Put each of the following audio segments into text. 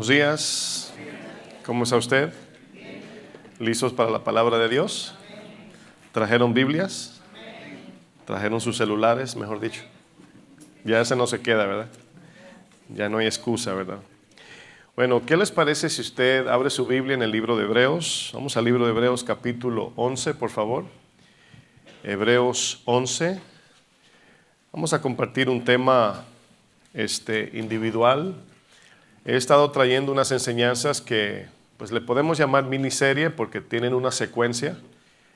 Buenos días. ¿Cómo está usted? ¿Listos para la palabra de Dios? ¿Trajeron Biblias? ¿Trajeron sus celulares, mejor dicho? Ya ese no se queda, ¿verdad? Ya no hay excusa, ¿verdad? Bueno, ¿qué les parece si usted abre su Biblia en el libro de Hebreos? Vamos al libro de Hebreos capítulo 11, por favor. Hebreos 11. Vamos a compartir un tema individual. He estado trayendo unas enseñanzas que pues le podemos llamar miniserie porque tienen una secuencia.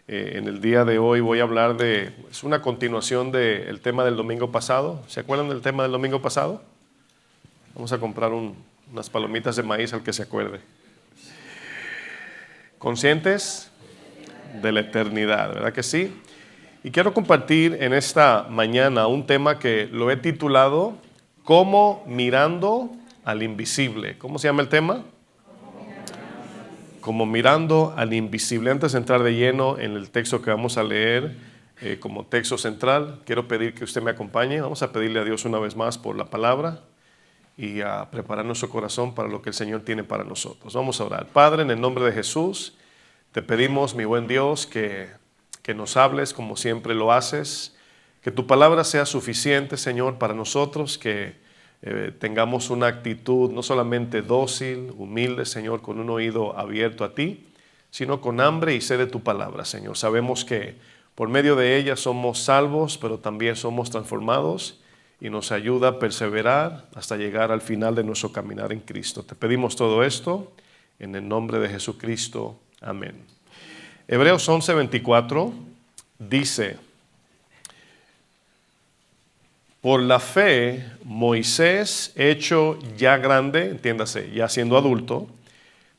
En el día de hoy voy a hablar es una continuación del tema del domingo pasado. ¿Se acuerdan del tema del domingo pasado? Vamos a comprar unas palomitas de maíz al que se acuerde. Conscientes de la eternidad, ¿verdad que sí? Y quiero compartir en esta mañana un tema que lo he titulado Como mirando al invisible. ¿Cómo se llama el tema? Como mirando al invisible. Antes de entrar de lleno en el texto que vamos a leer como texto central, quiero pedir que usted me acompañe. Vamos a pedirle a Dios una vez más por la palabra y a preparar nuestro corazón para lo que el Señor tiene para nosotros. Vamos a orar. Padre, en el nombre de Jesús, te pedimos, mi buen Dios, que nos hables como siempre lo haces, que tu palabra sea suficiente, Señor, para nosotros, que tengamos una actitud no solamente dócil, humilde, Señor, con un oído abierto a ti, sino con hambre y sed de tu palabra, Señor. Sabemos que por medio de ella somos salvos, pero también somos transformados y nos ayuda a perseverar hasta llegar al final de nuestro caminar en Cristo. Te pedimos todo esto en el nombre de Jesucristo. Amén. Hebreos 11:24 dice: por la fe, Moisés, hecho ya grande, entiéndase, ya siendo adulto,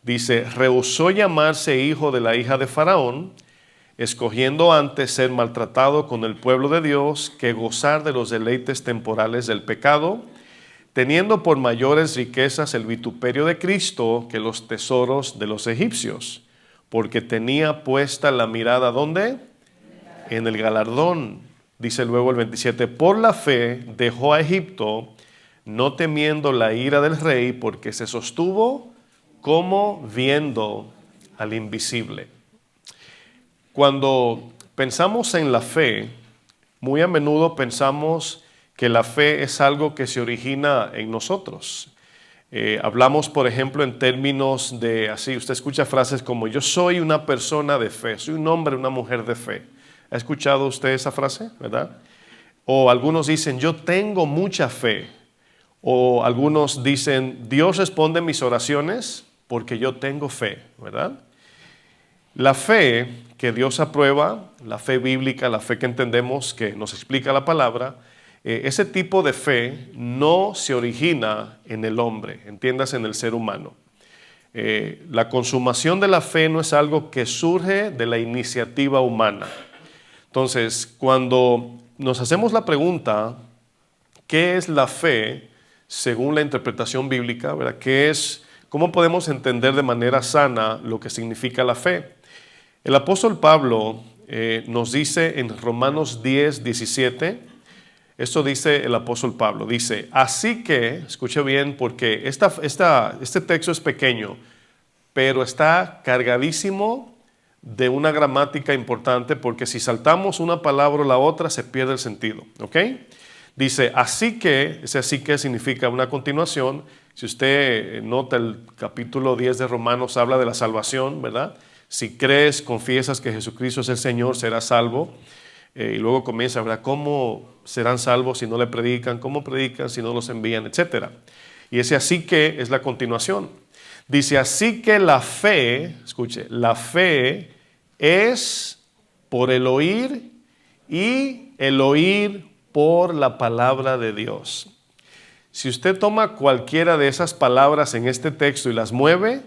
dice, rehusó llamarse hijo de la hija de Faraón, escogiendo antes ser maltratado con el pueblo de Dios que gozar de los deleites temporales del pecado, teniendo por mayores riquezas el vituperio de Cristo que los tesoros de los egipcios, porque tenía puesta la mirada, ¿dónde? En el galardón. Dice luego el 27, por la fe dejó a Egipto, no temiendo la ira del rey, porque se sostuvo como viendo al invisible. Cuando pensamos en la fe, muy a menudo pensamos que la fe es algo que se origina en nosotros. Hablamos, por ejemplo, en términos de, así, usted escucha frases como, yo soy una persona de fe, soy un hombre, una mujer de fe. ¿Ha escuchado usted esa frase, verdad? O algunos dicen, yo tengo mucha fe. O algunos dicen, Dios responde mis oraciones porque yo tengo fe, ¿verdad? La fe que Dios aprueba, la fe bíblica, la fe que entendemos, que nos explica la palabra, ese tipo de fe no se origina en el hombre, entiéndase, en el ser humano. La consumación de la fe no es algo que surge de la iniciativa humana. Entonces, cuando nos hacemos la pregunta, ¿qué es la fe según la interpretación bíblica? ¿Verdad? ¿Cómo podemos entender de manera sana lo que significa la fe? El apóstol Pablo nos dice en Romanos 10:17, esto dice el apóstol Pablo, dice, así que, escuche bien porque este texto es pequeño, pero está cargadísimo de una gramática importante, porque si saltamos una palabra o la otra se pierde el sentido, ¿ok? Dice, así que, ese así que significa una continuación. Si usted nota el capítulo 10 de Romanos habla de la salvación, ¿verdad? Si crees, confiesas que Jesucristo es el Señor, serás salvo. Y luego comienza, ¿verdad? ¿Cómo serán salvos si no le predican? ¿Cómo predican si no los envían? Etcétera. Y ese así que es la continuación. Dice, así que la fe, escuche, la fe es por el oír y el oír por la palabra de Dios. Si usted toma cualquiera de esas palabras en este texto y las mueve,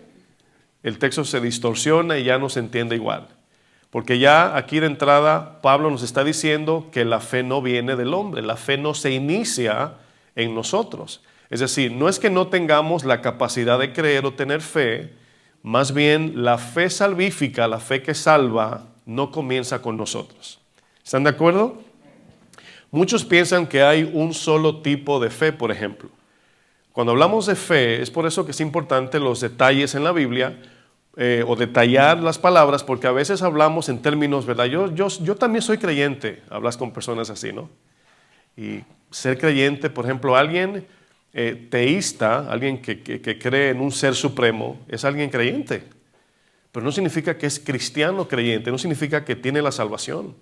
el texto se distorsiona y ya no se entiende igual. Porque ya aquí de entrada Pablo nos está diciendo que la fe no viene del hombre, la fe no se inicia en nosotros. Es decir, no es que no tengamos la capacidad de creer o tener fe, más bien la fe salvífica, la fe que salva, no comienza con nosotros. ¿Están de acuerdo? Muchos piensan que hay un solo tipo de fe, por ejemplo. Cuando hablamos de fe, es por eso que es importante los detalles en la Biblia, o detallar las palabras, porque a veces hablamos en términos, ¿verdad? Yo también soy creyente, hablas con personas así, ¿no? Y ser creyente, por ejemplo, alguien teísta, alguien que cree en un ser supremo, es alguien creyente. Pero no significa que es cristiano creyente, no significa que tiene la salvación,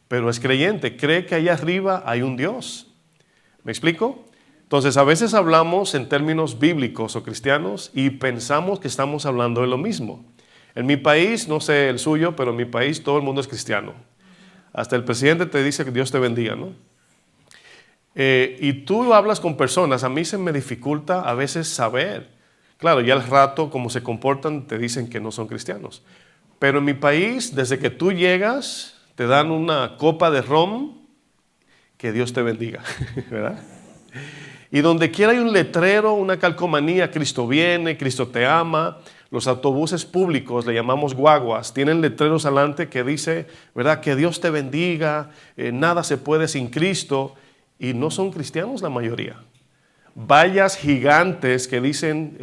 pero es creyente, cree que allá arriba hay un Dios. ¿Me explico? Entonces, a veces hablamos en términos bíblicos o cristianos y pensamos que estamos hablando de lo mismo. En mi país, no sé el suyo, pero en mi país todo el mundo es cristiano. Hasta el presidente te dice que Dios te bendiga, ¿no? Y tú hablas con personas, a mí se me dificulta a veces saber. Claro, ya al rato, como se comportan, te dicen que no son cristianos. Pero en mi país, desde que tú llegas, te dan una copa de ron, que Dios te bendiga, ¿verdad? Y donde quiera hay un letrero, una calcomanía, Cristo viene, Cristo te ama. Los autobuses públicos, le llamamos guaguas, tienen letreros adelante que dice, ¿verdad? Que Dios te bendiga, nada se puede sin Cristo. Y no son cristianos la mayoría. Vallas gigantes que dicen,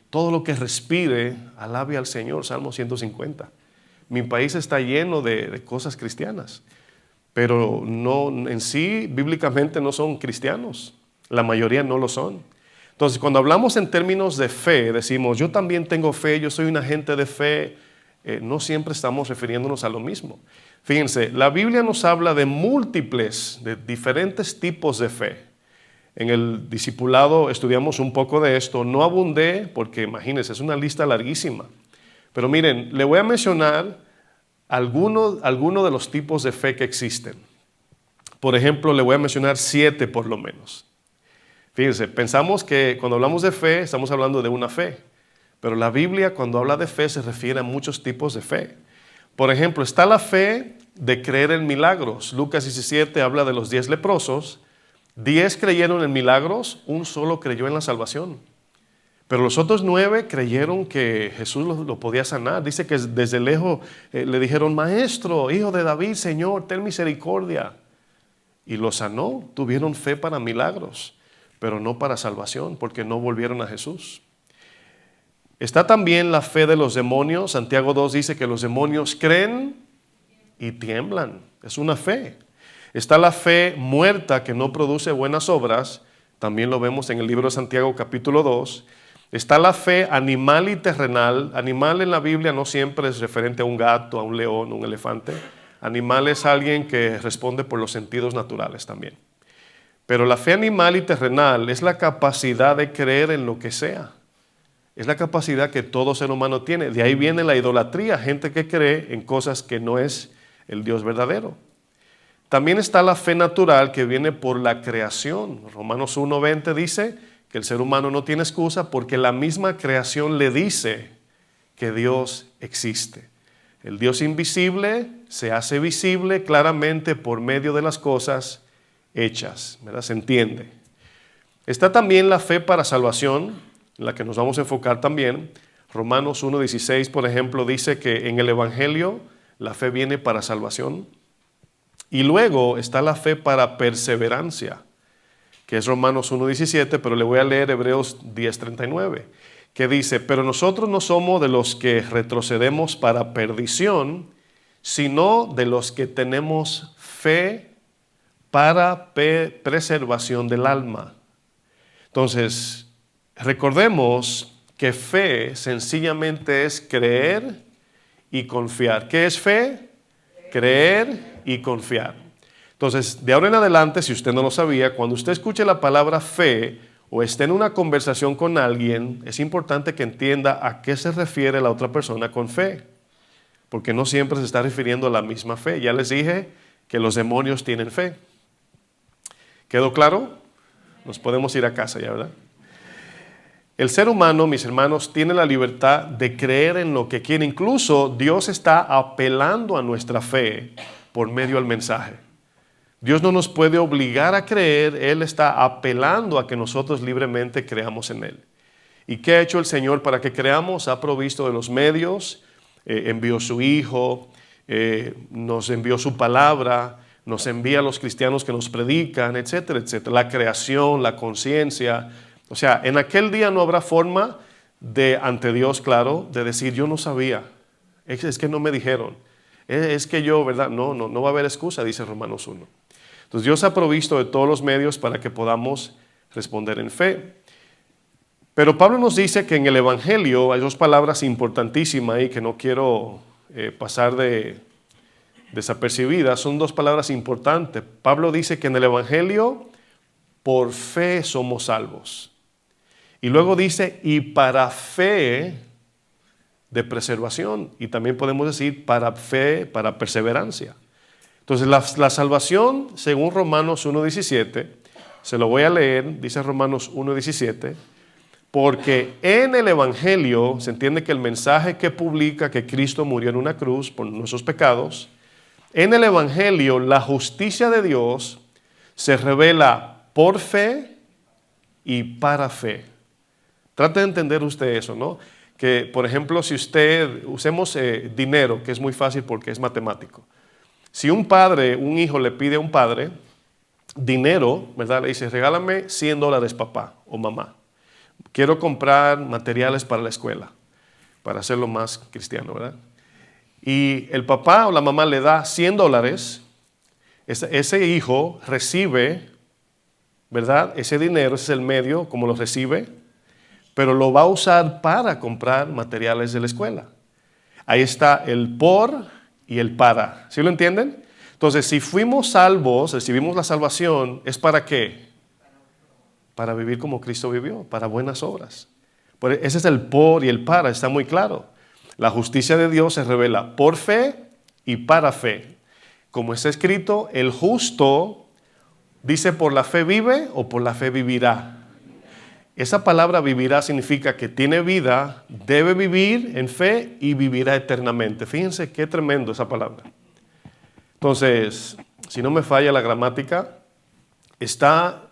todo lo que respire, alabe al Señor, Salmo 150. Mi país está lleno de cosas cristianas, pero no, en sí, bíblicamente no son cristianos. La mayoría no lo son. Entonces, cuando hablamos en términos de fe, decimos, yo también tengo fe, yo soy un agente de fe, no siempre estamos refiriéndonos a lo mismo. Fíjense, la Biblia nos habla de múltiples, de diferentes tipos de fe. En el discipulado estudiamos un poco de esto, no abundé porque imagínense, es una lista larguísima. Pero miren, le voy a mencionar algunos de los tipos de fe que existen. Por ejemplo, le voy a mencionar 7 por lo menos. Fíjense, pensamos que cuando hablamos de fe, estamos hablando de una fe. Pero la Biblia, cuando habla de fe, se refiere a muchos tipos de fe. Por ejemplo, está la fe de creer en milagros. Lucas 17 habla de los 10 leprosos. 10 creyeron en milagros, un solo creyó en la salvación. Pero los otros 9 creyeron que Jesús lo podía sanar. Dice que desde lejos le dijeron, Maestro, hijo de David, Señor, ten misericordia. Y lo sanó, tuvieron fe para milagros, pero no para salvación, porque no volvieron a Jesús. Está también la fe de los demonios. Santiago 2 dice que los demonios creen y tiemblan. Es una fe. Está la fe muerta que no produce buenas obras. También lo vemos en el libro de Santiago capítulo 2. Está la fe animal y terrenal. Animal en la Biblia no siempre es referente a un gato, a un león, a un elefante. Animal es alguien que responde por los sentidos naturales también. Pero la fe animal y terrenal es la capacidad de creer en lo que sea. Es la capacidad que todo ser humano tiene. De ahí viene la idolatría, gente que cree en cosas que no es el Dios verdadero. También está la fe natural que viene por la creación. Romanos 1:20 dice que el ser humano no tiene excusa porque la misma creación le dice que Dios existe. El Dios invisible se hace visible claramente por medio de las cosas hechas, ¿verdad? Se entiende. Está también la fe para salvación, en la que nos vamos a enfocar también. Romanos 1:16, por ejemplo, dice que en el Evangelio la fe viene para salvación. Y luego está la fe para perseverancia, que es Romanos 1:17, pero le voy a leer Hebreos 10:39, que dice, pero nosotros no somos de los que retrocedemos para perdición, sino de los que tenemos fe para preservación del alma. Entonces, recordemos que fe sencillamente es creer y confiar. ¿Qué es fe? Creer y confiar. Entonces, de ahora en adelante, si usted no lo sabía, cuando usted escuche la palabra fe o esté en una conversación con alguien, es importante que entienda a qué se refiere la otra persona con fe, porque no siempre se está refiriendo a la misma fe. Ya les dije que los demonios tienen fe. ¿Quedó claro? Nos podemos ir a casa ya, ¿verdad? El ser humano, mis hermanos, tiene la libertad de creer en lo que quiere. Incluso Dios está apelando a nuestra fe por medio del mensaje. Dios no nos puede obligar a creer, Él está apelando a que nosotros libremente creamos en Él. ¿Y qué ha hecho el Señor para que creamos? Ha provisto de los medios, envió su Hijo, nos envió su palabra, nos envía a los cristianos que nos predican, etcétera, etcétera. La creación, la conciencia, O sea, en aquel día no habrá forma de, ante Dios, claro, de decir, yo no sabía, es que no me dijeron, es que yo, ¿verdad? No va a haber excusa, dice Romanos 1. Entonces Dios ha provisto de todos los medios para que podamos responder en fe. Pero Pablo nos dice que en el Evangelio hay dos palabras importantísimas ahí que no quiero pasar desapercibidas. Son dos palabras importantes. Pablo dice que en el Evangelio por fe somos salvos. Y luego dice, y para fe de preservación. Y también podemos decir para fe, para perseverancia. Entonces la salvación, según Romanos 1.17, se lo voy a leer, dice Romanos 1.17, porque en el Evangelio se entiende que el mensaje que publica que Cristo murió en una cruz por nuestros pecados, en el Evangelio la justicia de Dios se revela por fe y para fe. Trate de entender usted eso, ¿no? Que, por ejemplo, si usemos dinero, que es muy fácil porque es matemático. Si un hijo le pide a un padre dinero, ¿verdad? Le dice, regálame $100, papá o mamá. Quiero comprar materiales para la escuela, para hacerlo más cristiano, ¿verdad? Y el papá o la mamá le da $100, ese hijo recibe, ¿verdad? Ese dinero, ese es el medio, como lo recibe, pero lo va a usar para comprar materiales de la escuela. Ahí está el por y el para. ¿Sí lo entienden? Entonces, si fuimos salvos, recibimos la salvación, ¿es para qué? Para vivir como Cristo vivió, para buenas obras. Ese es el por y el para, está muy claro. La justicia de Dios se revela por fe y para fe. Como está escrito, el justo dice por la fe vive o por la fe vivirá. Esa palabra vivirá significa que tiene vida, debe vivir en fe y vivirá eternamente. Fíjense qué tremendo esa palabra. Entonces, si no me falla la gramática, está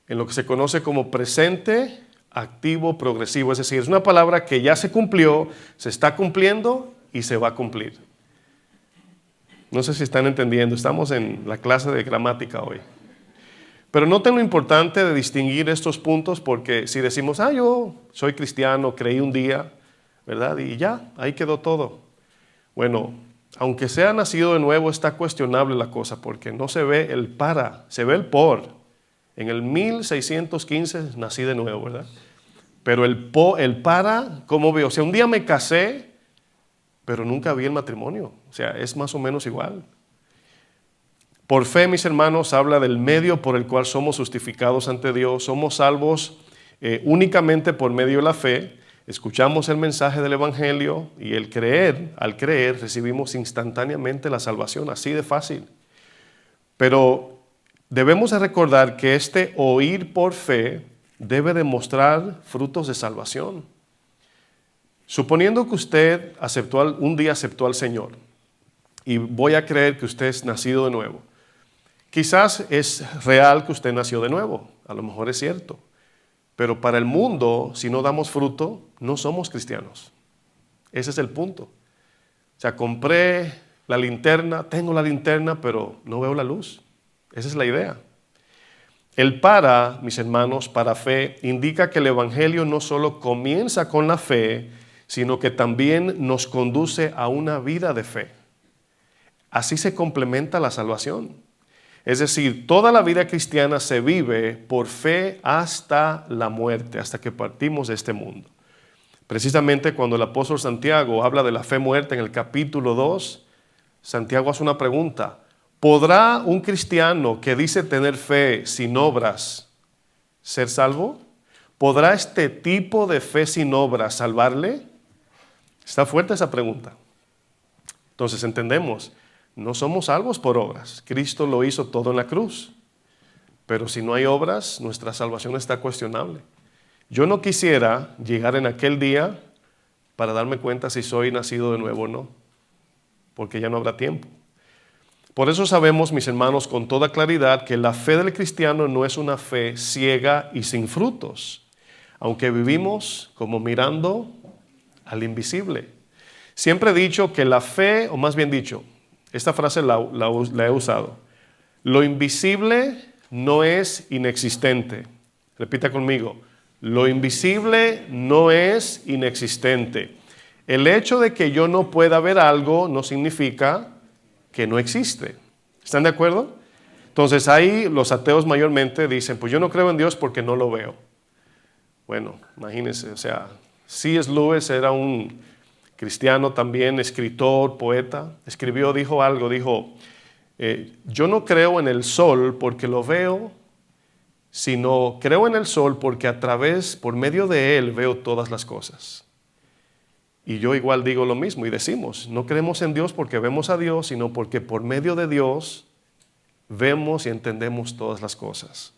en lo que se conoce como presente, activo, progresivo. Es decir, es una palabra que ya se cumplió, se está cumpliendo y se va a cumplir. No sé si están entendiendo, estamos en la clase de gramática hoy. Pero noten lo importante de distinguir estos puntos porque si decimos, yo soy cristiano, creí un día, ¿verdad? Y ya, ahí quedó todo. Bueno, aunque sea nacido de nuevo, está cuestionable la cosa porque no se ve el para, se ve el por. En el 1615 nací de nuevo, ¿verdad? Pero el para, ¿cómo veo? O sea, un día me casé, pero nunca vi el matrimonio. O sea, es más o menos igual. Por fe, mis hermanos, habla del medio por el cual somos justificados ante Dios. Somos salvos únicamente por medio de la fe. Escuchamos el mensaje del Evangelio y al creer, recibimos instantáneamente la salvación, así de fácil. Pero debemos de recordar que este oír por fe debe demostrar frutos de salvación. Suponiendo que usted un día aceptó al Señor y voy a creer que usted es nacido de nuevo. Quizás es real que usted nació de nuevo, a lo mejor es cierto. Pero para el mundo, si no damos fruto, no somos cristianos. Ese es el punto. O sea, compré la linterna, tengo la linterna, pero no veo la luz. Esa es la idea. El para, mis hermanos, para fe, indica que el Evangelio no solo comienza con la fe, sino que también nos conduce a una vida de fe. Así se complementa la salvación. Es decir, toda la vida cristiana se vive por fe hasta la muerte, hasta que partimos de este mundo. Precisamente cuando el apóstol Santiago habla de la fe muerta en el capítulo 2, Santiago hace una pregunta. ¿Podrá un cristiano que dice tener fe sin obras ser salvo? ¿Podrá este tipo de fe sin obras salvarle? Está fuerte esa pregunta. Entonces entendemos, no somos salvos por obras. Cristo lo hizo todo en la cruz. Pero si no hay obras, nuestra salvación está cuestionable. Yo no quisiera llegar en aquel día para darme cuenta si soy nacido de nuevo o no, porque ya no habrá tiempo. Por eso sabemos, mis hermanos, con toda claridad que la fe del cristiano no es una fe ciega y sin frutos, aunque vivimos como mirando al invisible. Siempre he dicho que la fe, o más bien dicho, esta frase la he usado, lo invisible no es inexistente. Repita conmigo, Lo invisible no es inexistente. El hecho de que yo no pueda ver algo no significa que no existe. ¿Están de acuerdo? Entonces ahí los ateos mayormente dicen, pues yo no creo en Dios porque no lo veo. Bueno, imagínense, o sea, C.S. Lewis era un cristiano también, escritor, poeta. Dijo algo, yo no creo en el sol porque lo veo, sino creo en el sol porque por medio de él veo todas las cosas. Y yo igual digo lo mismo y decimos, no creemos en Dios porque vemos a Dios, sino porque por medio de Dios vemos y entendemos todas las cosas.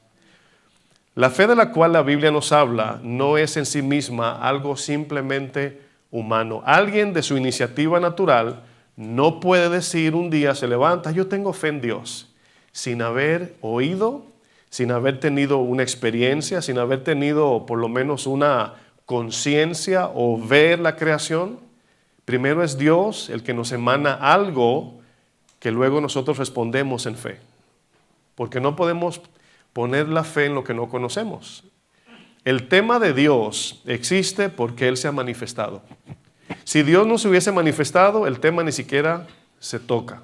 La fe de la cual la Biblia nos habla no es en sí misma algo simplemente humano. Alguien de su iniciativa natural no puede decir un día, se levanta, yo tengo fe en Dios, sin haber oído, sin haber tenido una experiencia, sin haber tenido por lo menos una conciencia o ver la creación. Primero es Dios el que nos emana algo que luego nosotros respondemos en fe. Porque no podemos poner la fe en lo que no conocemos. El tema de Dios existe porque Él se ha manifestado. Si Dios no se hubiese manifestado, el tema ni siquiera se toca.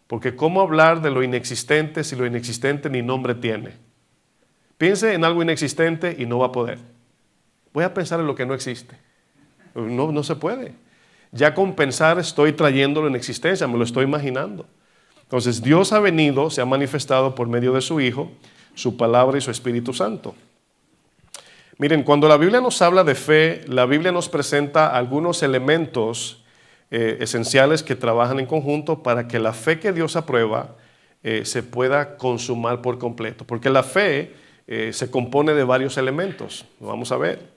Porque ¿cómo hablar de lo inexistente si lo inexistente ni nombre tiene? Piense en algo inexistente y no va a poder. Voy a pensar en lo que no existe. No se puede. Ya con pensar estoy trayéndolo en existencia, me lo estoy imaginando. Entonces Dios ha venido, se ha manifestado por medio de su Hijo, su palabra y su Espíritu Santo. Miren, cuando la Biblia nos habla de fe, la Biblia nos presenta algunos elementos esenciales que trabajan en conjunto para que la fe que Dios aprueba se pueda consumar por completo. Porque la fe se compone de varios elementos. Lo vamos a ver.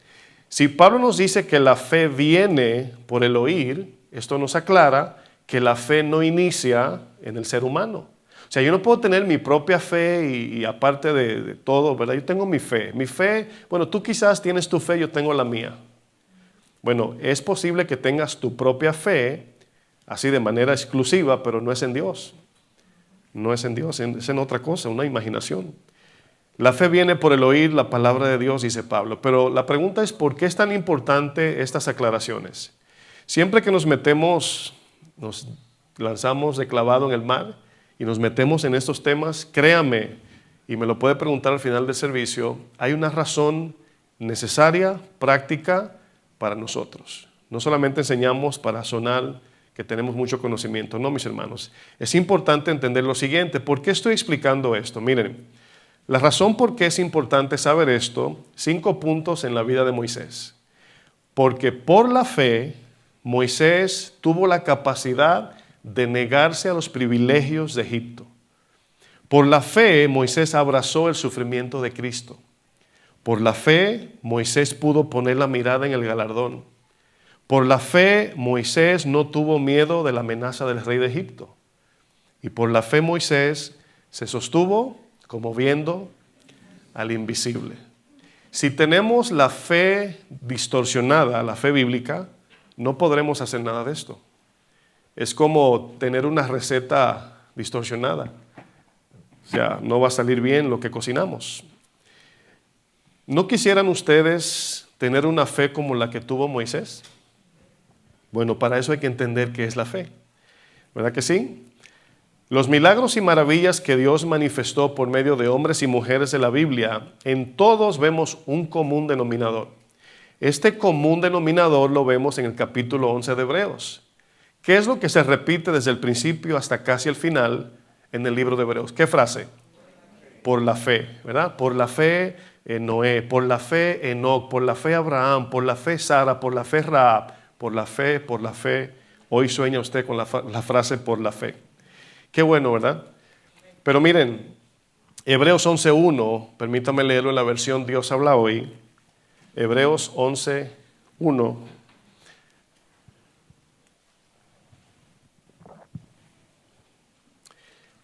Si Pablo nos dice que la fe viene por el oír, esto nos aclara que la fe no inicia en el ser humano. O sea, yo no puedo tener mi propia fe y aparte de todo, ¿verdad? Yo tengo mi fe. Mi fe, bueno, tú quizás tienes tu fe, yo tengo la mía. Bueno, es posible que tengas tu propia fe, así de manera exclusiva, pero no es en Dios. No es en Dios, es en otra cosa, una imaginación. La fe viene por el oír la palabra de Dios, dice Pablo. Pero la pregunta es, ¿por qué es tan importante estas aclaraciones? Siempre que nos lanzamos de clavado en el mar y nos metemos en estos temas, créame, y me lo puede preguntar al final del servicio, hay una razón necesaria, práctica para nosotros. No solamente enseñamos para sonar que tenemos mucho conocimiento, no, mis hermanos. Es importante entender lo siguiente. ¿Por qué estoy explicando esto? Miren, la razón por qué es importante saber esto, 5 puntos en la vida de Moisés. Porque por la fe, Moisés tuvo la capacidad de negarse a los privilegios de Egipto. Por la fe, Moisés abrazó el sufrimiento de Cristo. Por la fe, Moisés pudo poner la mirada en el galardón. Por la fe, Moisés no tuvo miedo de la amenaza del rey de Egipto. Y por la fe, Moisés se sostuvo como viendo al invisible. Si tenemos la fe distorsionada, la fe bíblica, no podremos hacer nada de esto. Es como tener una receta distorsionada. O sea, no va a salir bien lo que cocinamos. ¿No quisieran ustedes tener una fe como la que tuvo Moisés? Bueno, para eso hay que entender qué es la fe. ¿Verdad que sí? Los milagros y maravillas que Dios manifestó por medio de hombres y mujeres de la Biblia, en todos vemos un común denominador. Este común denominador lo vemos en el capítulo 11 de Hebreos. ¿Qué es lo que se repite desde el principio hasta casi el final en el libro de Hebreos? ¿Qué frase? Por la fe, ¿verdad? Por la fe Noé, por la fe Enoc, por la fe Abraham, por la fe Sara, por la fe Rahab, por la fe, por la fe. Hoy sueña usted con la frase por la fe. Qué bueno, ¿verdad? Pero miren, Hebreos 11.1, permítame leerlo en la versión Dios habla hoy. Hebreos 11.1.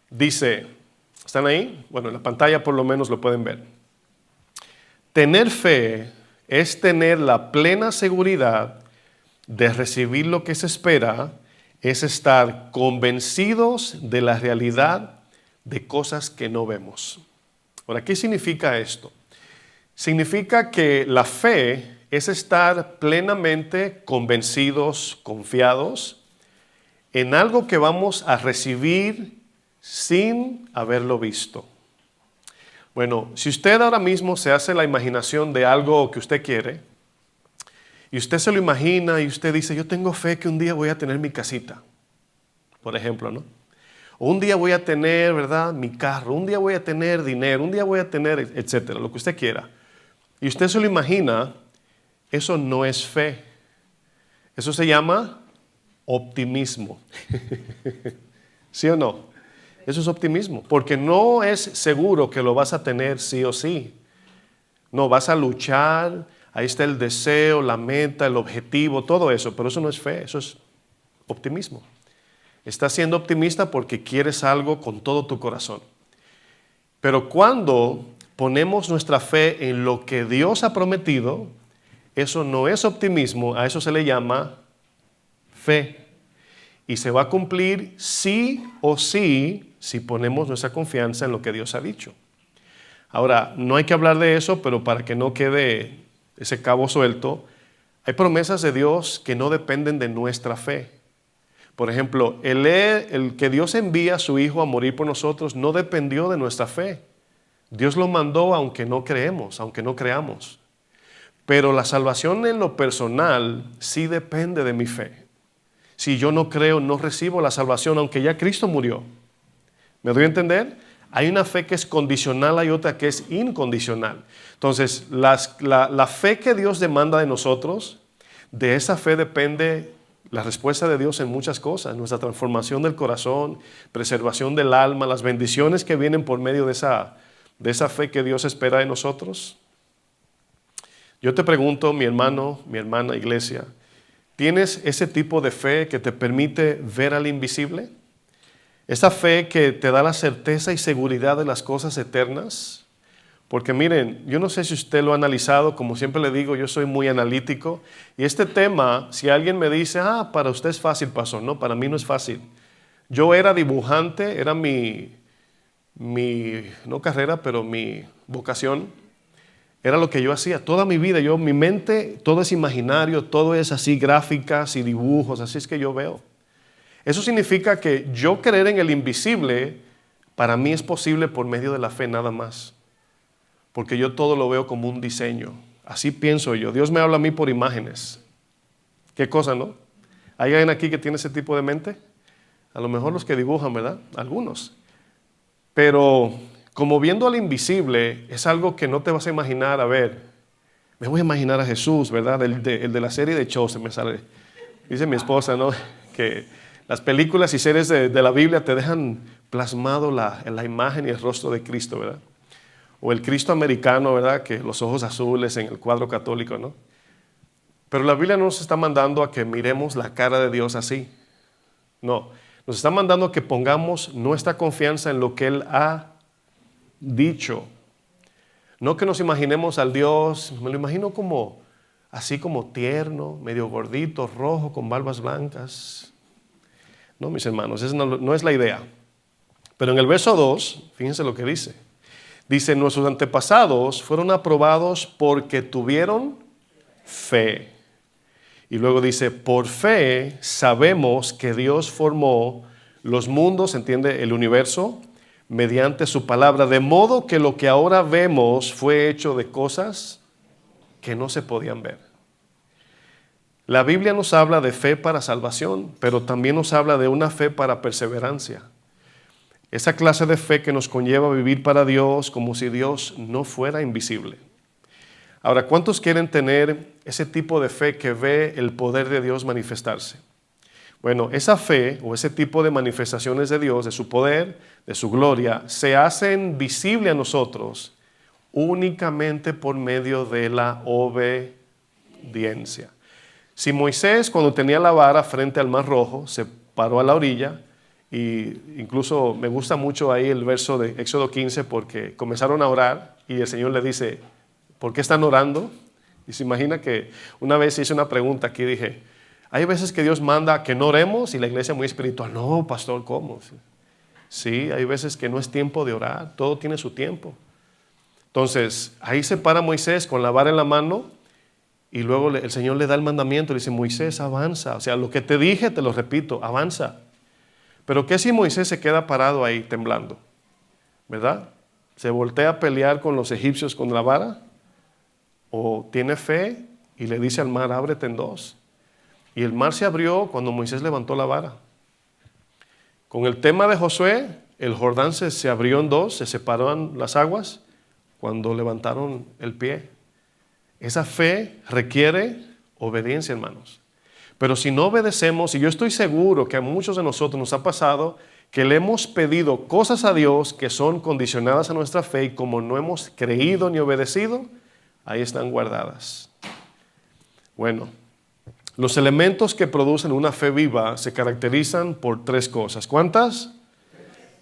Dice, ¿están ahí? Bueno, en la pantalla por lo menos lo pueden ver. Tener fe es tener la plena seguridad de recibir lo que se espera, es estar convencidos de la realidad de cosas que no vemos. Ahora, ¿qué significa esto? Significa que la fe es estar plenamente convencidos, confiados en algo que vamos a recibir sin haberlo visto. Bueno, si usted ahora mismo se hace la imaginación de algo que usted quiere, y usted se lo imagina y usted dice, yo tengo fe que un día voy a tener mi casita, por ejemplo, ¿no? O un día voy a tener, ¿verdad?, mi carro, un día voy a tener dinero, un día voy a tener, etcétera, lo que usted quiera. Y usted se lo imagina, eso no es fe. Eso se llama optimismo. ¿Sí o no? Eso es optimismo, porque no es seguro que lo vas a tener sí o sí. No, vas a luchar, ahí está el deseo, la meta, el objetivo, todo eso, pero eso no es fe, eso es optimismo. Estás siendo optimista porque quieres algo con todo tu corazón. Pero cuando ponemos nuestra fe en lo que Dios ha prometido, eso no es optimismo, a eso se le llama fe. Y se va a cumplir sí o sí si ponemos nuestra confianza en lo que Dios ha dicho. Ahora, no hay que hablar de eso, pero para que no quede ese cabo suelto, hay promesas de Dios que no dependen de nuestra fe. Por ejemplo, el que Dios envía a su Hijo a morir por nosotros no dependió de nuestra fe. Dios lo mandó aunque no creemos, aunque no creamos. Pero la salvación en lo personal sí depende de mi fe. Si yo no creo, no recibo la salvación, aunque ya Cristo murió. ¿Me doy a entender? Hay una fe que es condicional, hay otra que es incondicional. Entonces, la fe que Dios demanda de nosotros, de esa fe depende la respuesta de Dios en muchas cosas. Nuestra transformación del corazón, preservación del alma, las bendiciones que vienen por medio de esa fe que Dios espera de nosotros. Yo te pregunto, mi hermano, mi hermana, iglesia, ¿tienes ese tipo de fe que te permite ver al invisible? Esa fe que te da la certeza y seguridad de las cosas eternas. Porque miren, yo no sé si usted lo ha analizado, como siempre le digo, yo soy muy analítico. Y este tema, si alguien me dice, para usted es fácil, pastor. No, para mí no es fácil. Yo era dibujante, era mi no carrera, pero mi vocación. Era lo que yo hacía toda mi vida. Mi mente, todo es imaginario, todo es así, gráficas y dibujos, así es que yo veo. Eso significa que yo creer en el invisible, para mí es posible por medio de la fe nada más. Porque yo todo lo veo como un diseño. Así pienso yo. Dios me habla a mí por imágenes. ¿Qué cosa, no? ¿Hay alguien aquí que tiene ese tipo de mente? A lo mejor los que dibujan, ¿verdad? Algunos. Pero como viendo al invisible es algo que no te vas a imaginar. A ver, me voy a imaginar a Jesús, ¿verdad? El de la serie de Chosen me sale. Dice mi esposa, ¿no? Que las películas y series de la Biblia te dejan plasmado la imagen y el rostro de Cristo, ¿verdad? O el Cristo americano, ¿verdad? Que los ojos azules en el cuadro católico, ¿no? Pero la Biblia no nos está mandando a que miremos la cara de Dios así. No, nos está mandando a que pongamos nuestra confianza en lo que Él ha dicho. No que nos imaginemos al Dios, me lo imagino como así como tierno, medio gordito, rojo, con barbas blancas. No, mis hermanos, esa no es la idea. Pero en el verso 2, fíjense lo que dice. Dice, nuestros antepasados fueron aprobados porque tuvieron fe. Y luego dice, por fe sabemos que Dios formó los mundos, entiende, el universo, mediante su palabra, de modo que lo que ahora vemos fue hecho de cosas que no se podían ver. La Biblia nos habla de fe para salvación, pero también nos habla de una fe para perseverancia. Esa clase de fe que nos conlleva a vivir para Dios como si Dios no fuera invisible. Ahora, ¿cuántos quieren tener ese tipo de fe que ve el poder de Dios manifestarse? Bueno, esa fe o ese tipo de manifestaciones de Dios, de su poder, de su gloria, se hacen visible a nosotros únicamente por medio de la obediencia. Si Moisés, cuando tenía la vara frente al Mar Rojo, se paró a la orilla, y incluso me gusta mucho ahí el verso de Éxodo 15 porque comenzaron a orar y el Señor le dice, ¿por qué están orando? Y se imagina que una vez hice una pregunta aquí, dije, hay veces que Dios manda que no oremos y la iglesia muy espiritual, no, pastor, ¿cómo? Sí, hay veces que no es tiempo de orar, todo tiene su tiempo. Entonces, ahí se para Moisés con la vara en la mano y luego el Señor le da el mandamiento, le dice, Moisés, avanza. O sea, lo que te dije, te lo repito, avanza. Pero ¿qué si Moisés se queda parado ahí temblando? ¿Verdad? ¿Se voltea a pelear con los egipcios con la vara? ¿O tiene fe y le dice al mar, ábrete en dos? Y el mar se abrió cuando Moisés levantó la vara. Con el tema de Josué, el Jordán se abrió en dos, se separaron las aguas cuando levantaron el pie. Esa fe requiere obediencia, hermanos. Pero si no obedecemos, y yo estoy seguro que a muchos de nosotros nos ha pasado que le hemos pedido cosas a Dios que son condicionadas a nuestra fe y como no hemos creído ni obedecido, ahí están guardadas. Bueno, los elementos que producen una fe viva se caracterizan por tres cosas. ¿Cuántas?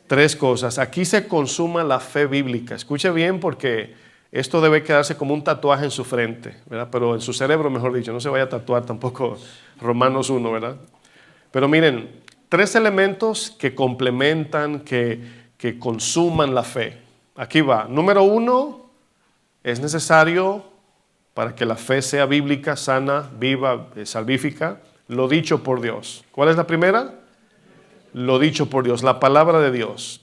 Tres cosas. Aquí se consuma la fe bíblica. Escuche bien porque esto debe quedarse como un tatuaje en su frente, ¿verdad? Pero en su cerebro, mejor dicho. No se vaya a tatuar tampoco Romanos 1, ¿verdad? Pero miren, tres elementos que complementan, que consuman la fe. Aquí va. Número 1, es necesario para que la fe sea bíblica, sana, viva, salvífica, lo dicho por Dios. ¿Cuál es la primera? Lo dicho por Dios, la palabra de Dios.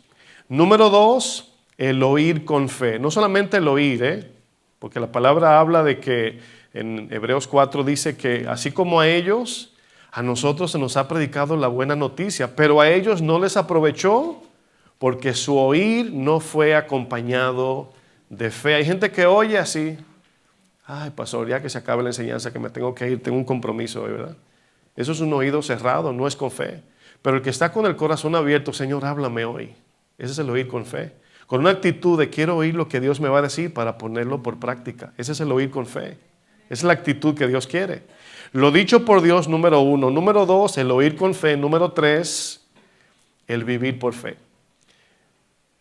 Número 2, el oír con fe. No solamente el oír, porque la palabra habla de que en Hebreos 4 dice que así como a ellos, a nosotros se nos ha predicado la buena noticia, pero a ellos no les aprovechó porque su oír no fue acompañado de fe. Hay gente que oye así, ay pastor, ya que se acabe la enseñanza que me tengo que ir, tengo un compromiso hoy, ¿verdad? Eso es un oído cerrado, no es con fe. Pero el que está con el corazón abierto, Señor, háblame hoy. Ese es el oír con fe. Con una actitud de quiero oír lo que Dios me va a decir para ponerlo por práctica. Ese es el oír con fe. Esa es la actitud que Dios quiere. Lo dicho por Dios, número 1. Número 2, el oír con fe. Número 3, el vivir por fe.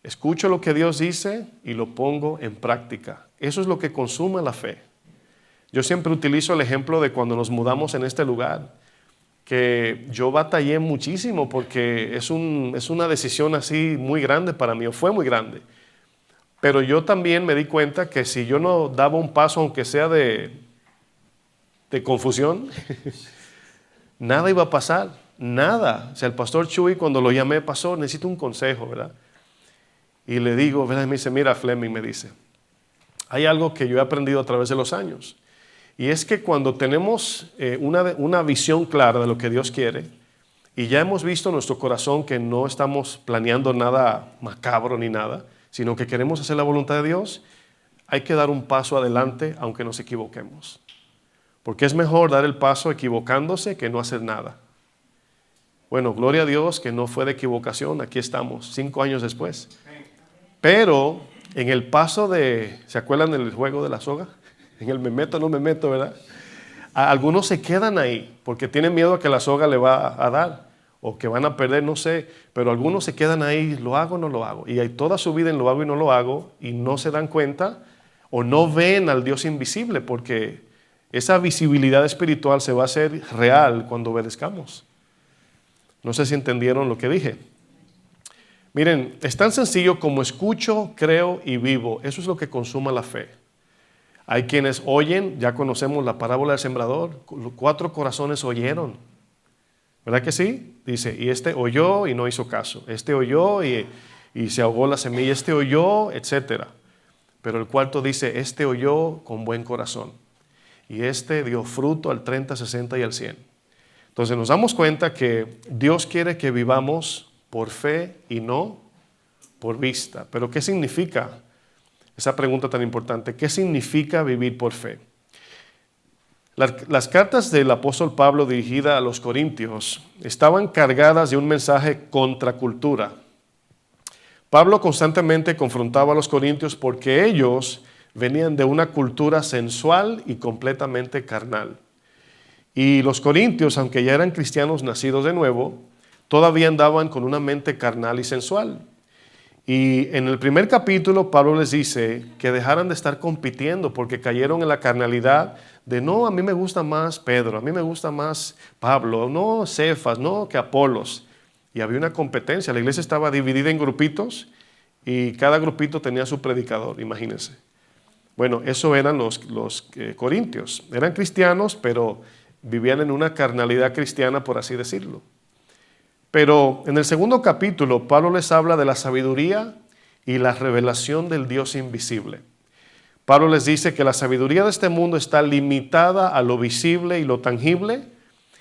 Escucho lo que Dios dice y lo pongo en práctica. Eso es lo que consume la fe. Yo siempre utilizo el ejemplo de cuando nos mudamos en este lugar, que yo batallé muchísimo porque es una decisión así muy grande para mí, o fue muy grande. Pero yo también me di cuenta que si yo no daba un paso, aunque sea de confusión, nada iba a pasar, nada. O sea, el pastor Chuy cuando lo llamé, pastor, necesito un consejo, ¿verdad? Y le digo, ¿verdad? Y me dice, mira Fleming, me dice, hay algo que yo he aprendido a través de los años. Y es que cuando tenemos una visión clara de lo que Dios quiere y ya hemos visto en nuestro corazón que no estamos planeando nada macabro ni nada, sino que queremos hacer la voluntad de Dios, hay que dar un paso adelante aunque nos equivoquemos. Porque es mejor dar el paso equivocándose que no hacer nada. Bueno, gloria a Dios que no fue de equivocación, aquí estamos, 5 años después. Pero en el paso ¿se acuerdan del juego de la soga? En el me meto, no me meto, ¿verdad? Algunos se quedan ahí porque tienen miedo a que la soga le va a dar o que van a perder, no sé, pero algunos se quedan ahí, ¿lo hago o no lo hago? Y hay toda su vida en lo hago y no lo hago y no se dan cuenta o no ven al Dios invisible porque esa visibilidad espiritual se va a hacer real cuando obedezcamos. No sé si entendieron lo que dije. Miren, es tan sencillo como escucho, creo y vivo. Eso es lo que consuma la fe. Hay quienes oyen, ya conocemos la parábola del sembrador, 4 corazones oyeron. ¿Verdad que sí? Dice, y este oyó y no hizo caso. Este oyó y se ahogó la semilla. Este oyó, etc. Pero el cuarto dice, este oyó con buen corazón. Y este dio fruto al 30, 60 y al 100. Entonces nos damos cuenta que Dios quiere que vivamos por fe y no por vista. Pero ¿qué significa? Esa pregunta tan importante, ¿qué significa vivir por fe? Las cartas del apóstol Pablo dirigidas a los corintios estaban cargadas de un mensaje contra cultura. Pablo constantemente confrontaba a los corintios porque ellos venían de una cultura sensual y completamente carnal. Y los corintios, aunque ya eran cristianos nacidos de nuevo, todavía andaban con una mente carnal y sensual. Y en el primer capítulo Pablo les dice que dejaran de estar compitiendo porque cayeron en la carnalidad de no, a mí me gusta más Pedro, a mí me gusta más Pablo, no Cefas, no que Apolos. Y había una competencia, la iglesia estaba dividida en grupitos y cada grupito tenía su predicador, imagínense. Bueno, eso eran los corintios. Eran cristianos, pero vivían en una carnalidad cristiana, por así decirlo. Pero en el segundo capítulo, Pablo les habla de la sabiduría y la revelación del Dios invisible. Pablo les dice que la sabiduría de este mundo está limitada a lo visible y lo tangible.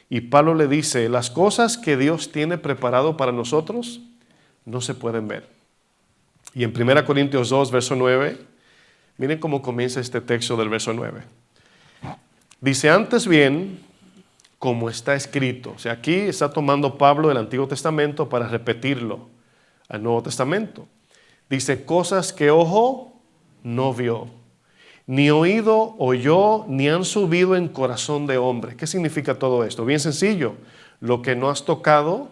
Y Pablo le dice, las cosas que Dios tiene preparado para nosotros no se pueden ver. Y en 1 Corintios 2, verso 9, miren cómo comienza este texto del verso 9. Dice, antes bien, como está escrito. O sea, aquí está tomando Pablo del Antiguo Testamento para repetirlo al Nuevo Testamento. Dice, cosas que ojo no vio, ni oído oyó, ni han subido en corazón de hombre. ¿Qué significa todo esto? Bien sencillo. Lo que no has tocado,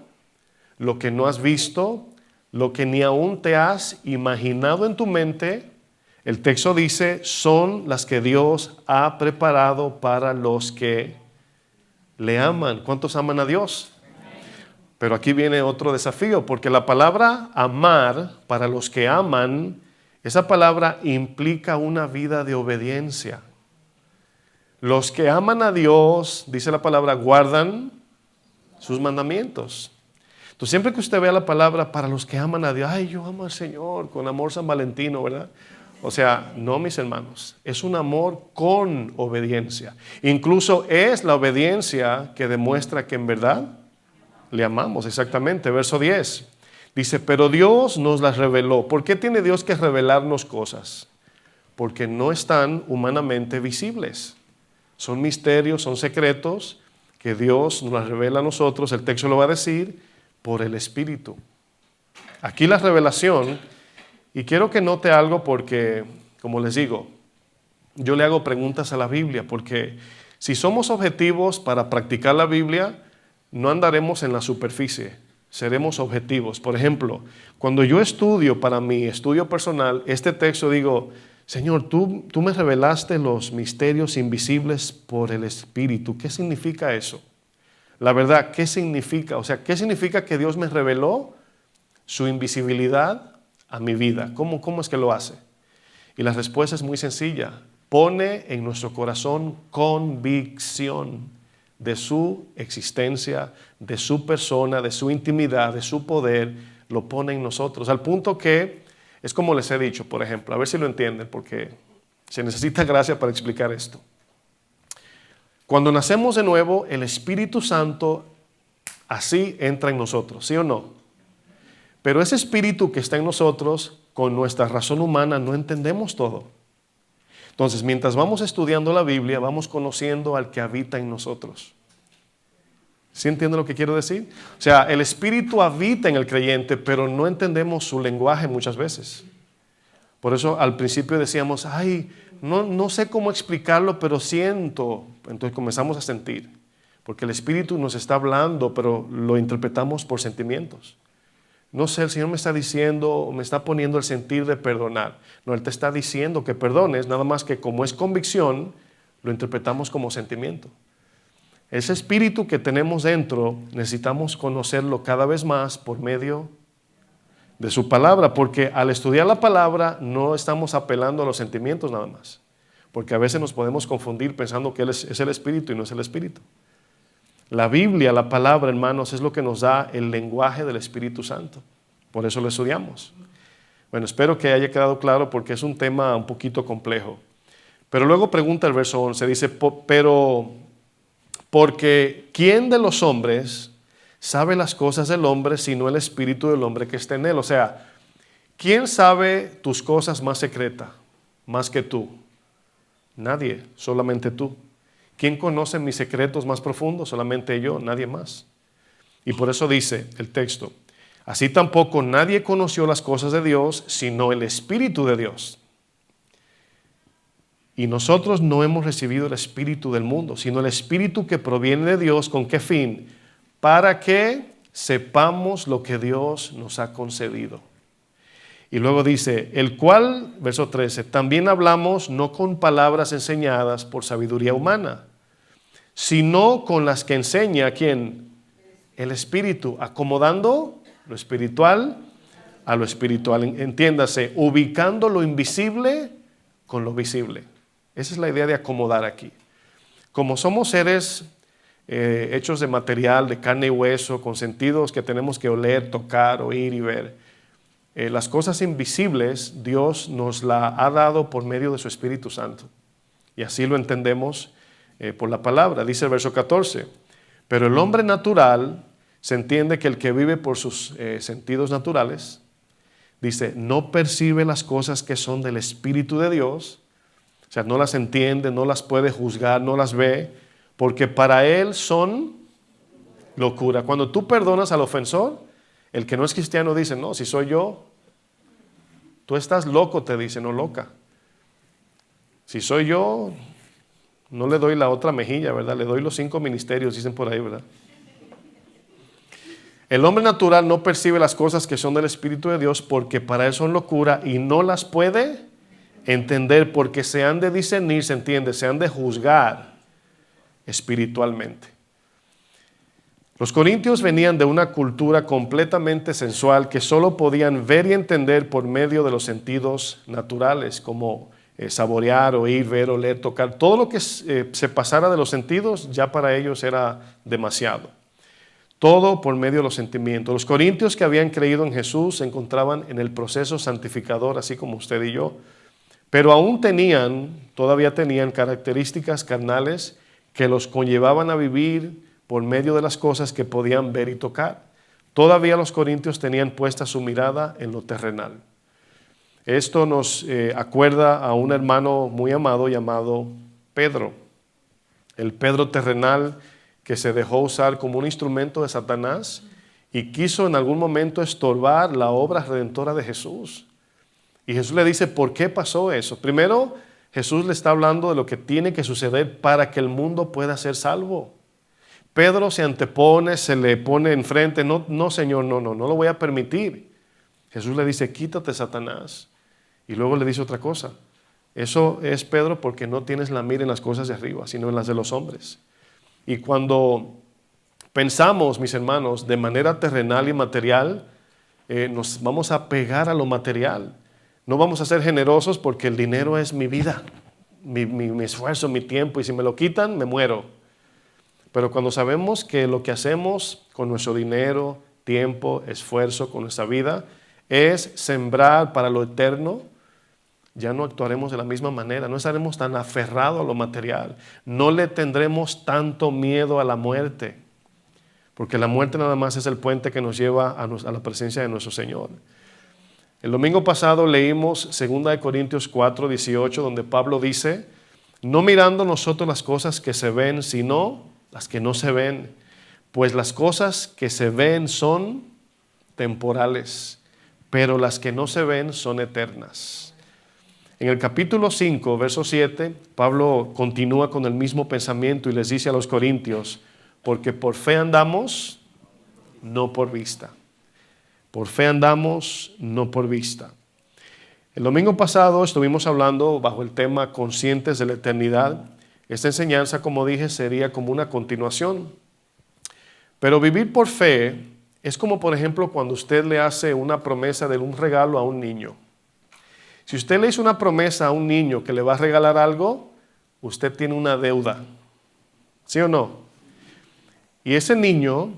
lo que no has visto, lo que ni aún te has imaginado en tu mente, el texto dice, son las que Dios ha preparado para los que le aman. ¿Cuántos aman a Dios? Pero aquí viene otro desafío, porque la palabra amar, para los que aman, esa palabra implica una vida de obediencia. Los que aman a Dios, dice la palabra, guardan sus mandamientos. Entonces, siempre que usted vea la palabra para los que aman a Dios, ay, yo amo al Señor con amor San Valentino, ¿verdad? O sea, no, mis hermanos, es un amor con obediencia. Incluso es la obediencia que demuestra que en verdad le amamos, exactamente. Verso 10, dice, pero Dios nos las reveló. ¿Por qué tiene Dios que revelarnos cosas? Porque no están humanamente visibles. Son misterios, son secretos que Dios nos las revela a nosotros, el texto lo va a decir, por el Espíritu. Aquí la revelación, y quiero que note algo porque, como les digo, yo le hago preguntas a la Biblia, porque si somos objetivos para practicar la Biblia, no andaremos en la superficie, seremos objetivos. Por ejemplo, cuando yo estudio para mi estudio personal, este texto digo, Señor, tú me revelaste los misterios invisibles por el Espíritu. ¿Qué significa eso? La verdad, ¿qué significa? O sea, ¿qué significa que Dios me reveló su invisibilidad a mi vida? ¿Cómo es que lo hace? Y la respuesta es muy sencilla. Pone en nuestro corazón convicción de su existencia, de su persona, de su intimidad, de su poder. Lo pone en nosotros. Al punto que, es como les he dicho, por ejemplo, a ver si lo entienden, porque se necesita gracia para explicar esto. Cuando nacemos de nuevo, el Espíritu Santo así entra en nosotros, ¿sí o no? Pero ese Espíritu que está en nosotros, con nuestra razón humana, no entendemos todo. Entonces, mientras vamos estudiando la Biblia, vamos conociendo al que habita en nosotros. ¿Sí entienden lo que quiero decir? O sea, el Espíritu habita en el creyente, pero no entendemos su lenguaje muchas veces. Por eso al principio decíamos, ay, no sé cómo explicarlo, pero siento. Entonces comenzamos a sentir, porque el Espíritu nos está hablando, pero lo interpretamos por sentimientos. No sé, el Señor me está diciendo, me está poniendo el sentir de perdonar. No, Él te está diciendo que perdones, nada más que como es convicción, lo interpretamos como sentimiento. Ese espíritu que tenemos dentro, necesitamos conocerlo cada vez más por medio de su palabra, porque al estudiar la palabra no estamos apelando a los sentimientos nada más, porque a veces nos podemos confundir pensando que Él es el espíritu y no es el espíritu. La Biblia, la palabra, hermanos, es lo que nos da el lenguaje del Espíritu Santo. Por eso lo estudiamos. Bueno, espero que haya quedado claro porque es un tema un poquito complejo. Pero luego pregunta el verso 11, dice, pero porque ¿quién de los hombres sabe las cosas del hombre sino el espíritu del hombre que está en él? O sea, ¿quién sabe tus cosas más secretas, más que tú? Nadie, solamente tú. ¿Quién conoce mis secretos más profundos? Solamente yo, nadie más. Y por eso dice el texto, así tampoco nadie conoció las cosas de Dios sino el Espíritu de Dios. Y nosotros no hemos recibido el espíritu del mundo, sino el Espíritu que proviene de Dios. ¿Con qué fin? Para que sepamos lo que Dios nos ha concedido. Y luego dice, el cual, verso 13, también hablamos no con palabras enseñadas por sabiduría humana, sino con las que enseña, ¿quién? El Espíritu, acomodando lo espiritual a lo espiritual. Entiéndase, ubicando lo invisible con lo visible. Esa es la idea de acomodar aquí. Como somos seres hechos de material, de carne y hueso, con sentidos que tenemos que oler, tocar, oír y ver, las cosas invisibles Dios nos la ha dado por medio de su Espíritu Santo. Y así lo entendemos por la palabra. Dice el verso 14, pero el hombre natural se entiende que el que vive por sus sentidos naturales, dice, no percibe las cosas que son del Espíritu de Dios, o sea, no las entiende, no las puede juzgar, no las ve, porque para él son locura. Cuando tú perdonas al ofensor, el que no es cristiano dice, no, si soy yo, tú estás loco, te dice, no loca. Si soy yo, no le doy la otra mejilla, ¿verdad? Le doy los 5 ministerios, dicen por ahí, ¿verdad? El hombre natural no percibe las cosas que son del Espíritu de Dios porque para él son locura y no las puede entender porque se han de discernir, se entiende, se han de juzgar espiritualmente. Los corintios venían de una cultura completamente sensual que solo podían ver y entender por medio de los sentidos naturales, como saborear, oír, ver, oler, tocar. Todo lo que se pasara de los sentidos ya para ellos era demasiado. Todo por medio de los sentimientos. Los corintios que habían creído en Jesús se encontraban en el proceso santificador, así como usted y yo, pero aún todavía tenían características carnales que los conllevaban a vivir por medio de las cosas que podían ver y tocar. Todavía los corintios tenían puesta su mirada en lo terrenal. Esto nos acuerda a un hermano muy amado llamado Pedro. El Pedro terrenal que se dejó usar como un instrumento de Satanás y quiso en algún momento estorbar la obra redentora de Jesús. Y Jesús le dice, ¿por qué pasó eso? Primero, Jesús le está hablando de lo que tiene que suceder para que el mundo pueda ser salvo. Pedro se antepone, se le pone enfrente, no Señor, no lo voy a permitir. Jesús le dice, quítate Satanás. Y luego le dice otra cosa, eso es Pedro porque no tienes la mira en las cosas de arriba, sino en las de los hombres. Y cuando pensamos, mis hermanos, de manera terrenal y material, nos vamos a pegar a lo material. No vamos a ser generosos porque el dinero es mi vida, mi esfuerzo, mi tiempo, y si me lo quitan, me muero. Pero cuando sabemos que lo que hacemos con nuestro dinero, tiempo, esfuerzo, con nuestra vida, es sembrar para lo eterno, ya no actuaremos de la misma manera, no estaremos tan aferrados a lo material, no le tendremos tanto miedo a la muerte, porque la muerte nada más es el puente que nos lleva a la presencia de nuestro Señor. El domingo pasado leímos 2 Corintios 4, 18, donde Pablo dice, no mirando nosotros las cosas que se ven, sino las que no se ven, pues las cosas que se ven son temporales, pero las que no se ven son eternas. En el capítulo 5, verso 7, Pablo continúa con el mismo pensamiento y les dice a los corintios, porque por fe andamos, no por vista. Por fe andamos, no por vista. El domingo pasado estuvimos hablando bajo el tema conscientes de la eternidad. Esta enseñanza, como dije, sería como una continuación. Pero vivir por fe es como, por ejemplo, cuando usted le hace una promesa de un regalo a un niño. Si usted le hizo una promesa a un niño que le va a regalar algo, usted tiene una deuda. ¿Sí o no? Y ese niño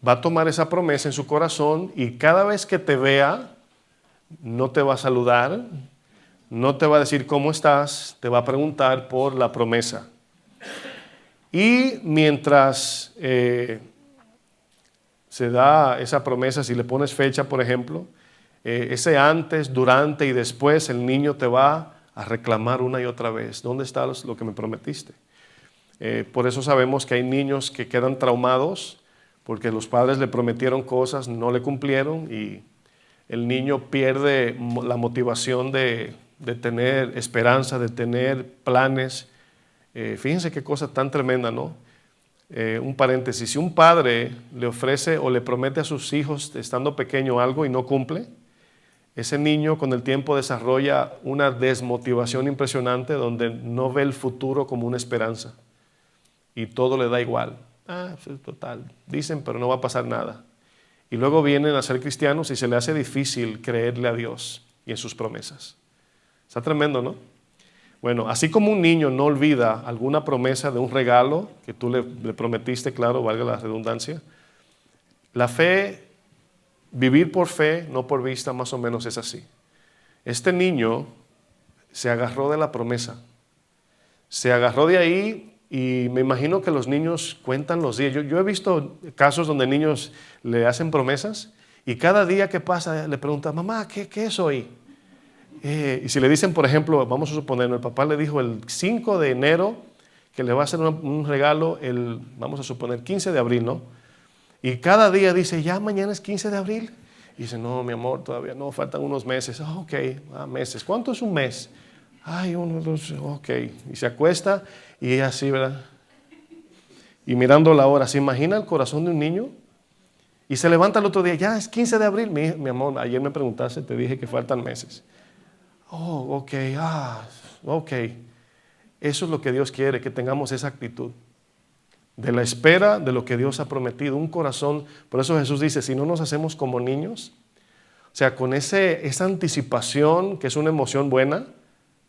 va a tomar esa promesa en su corazón y cada vez que te vea, no te va a saludar, no te va a decir cómo estás, te va a preguntar por la promesa. Y mientras se da esa promesa, si le pones fecha, por ejemplo, ese antes, durante y después, el niño te va a reclamar una y otra vez. ¿Dónde está lo que me prometiste? Por eso sabemos que hay niños que quedan traumados porque los padres le prometieron cosas, no le cumplieron y el niño pierde la motivación de tener esperanza, de tener planes. Fíjense qué cosa tan tremenda, ¿no? Un paréntesis, si un padre le ofrece o le promete a sus hijos estando pequeño algo y no cumple, ese niño con el tiempo desarrolla una desmotivación impresionante donde no ve el futuro como una esperanza y todo le da igual. Total, dicen pero no va a pasar nada. Y luego vienen a ser cristianos y se le hace difícil creerle a Dios y en sus promesas. Está tremendo, ¿no? Bueno, así como un niño no olvida alguna promesa de un regalo que tú le prometiste, claro, valga la redundancia, la fe, vivir por fe, no por vista, más o menos es así. Este niño se agarró de la promesa, se agarró de ahí y me imagino que los niños cuentan los días. Yo he visto casos donde niños le hacen promesas y cada día que pasa le preguntan, mamá, ¿qué es hoy? Y si le dicen, por ejemplo, vamos a suponer, el papá le dijo el 5 de enero que le va a hacer un regalo vamos a suponer, 15 de abril, ¿no? Y cada día dice, ya mañana es 15 de abril. Y dice, no, mi amor, todavía no, faltan unos meses. Oh, ok, meses. ¿Cuánto es un mes? Ay, 1, 2, ok. Y se acuesta y ella así, ¿verdad? Y mirando la hora, ¿se imagina el corazón de un niño? Y se levanta el otro día, ya es 15 de abril. Mi amor, ayer me preguntaste, te dije que faltan meses. Oh, ok, ok. Eso es lo que Dios quiere, que tengamos esa actitud. De la espera de lo que Dios ha prometido, un corazón. Por eso Jesús dice, si no nos hacemos como niños, o sea, con esa anticipación, que es una emoción buena,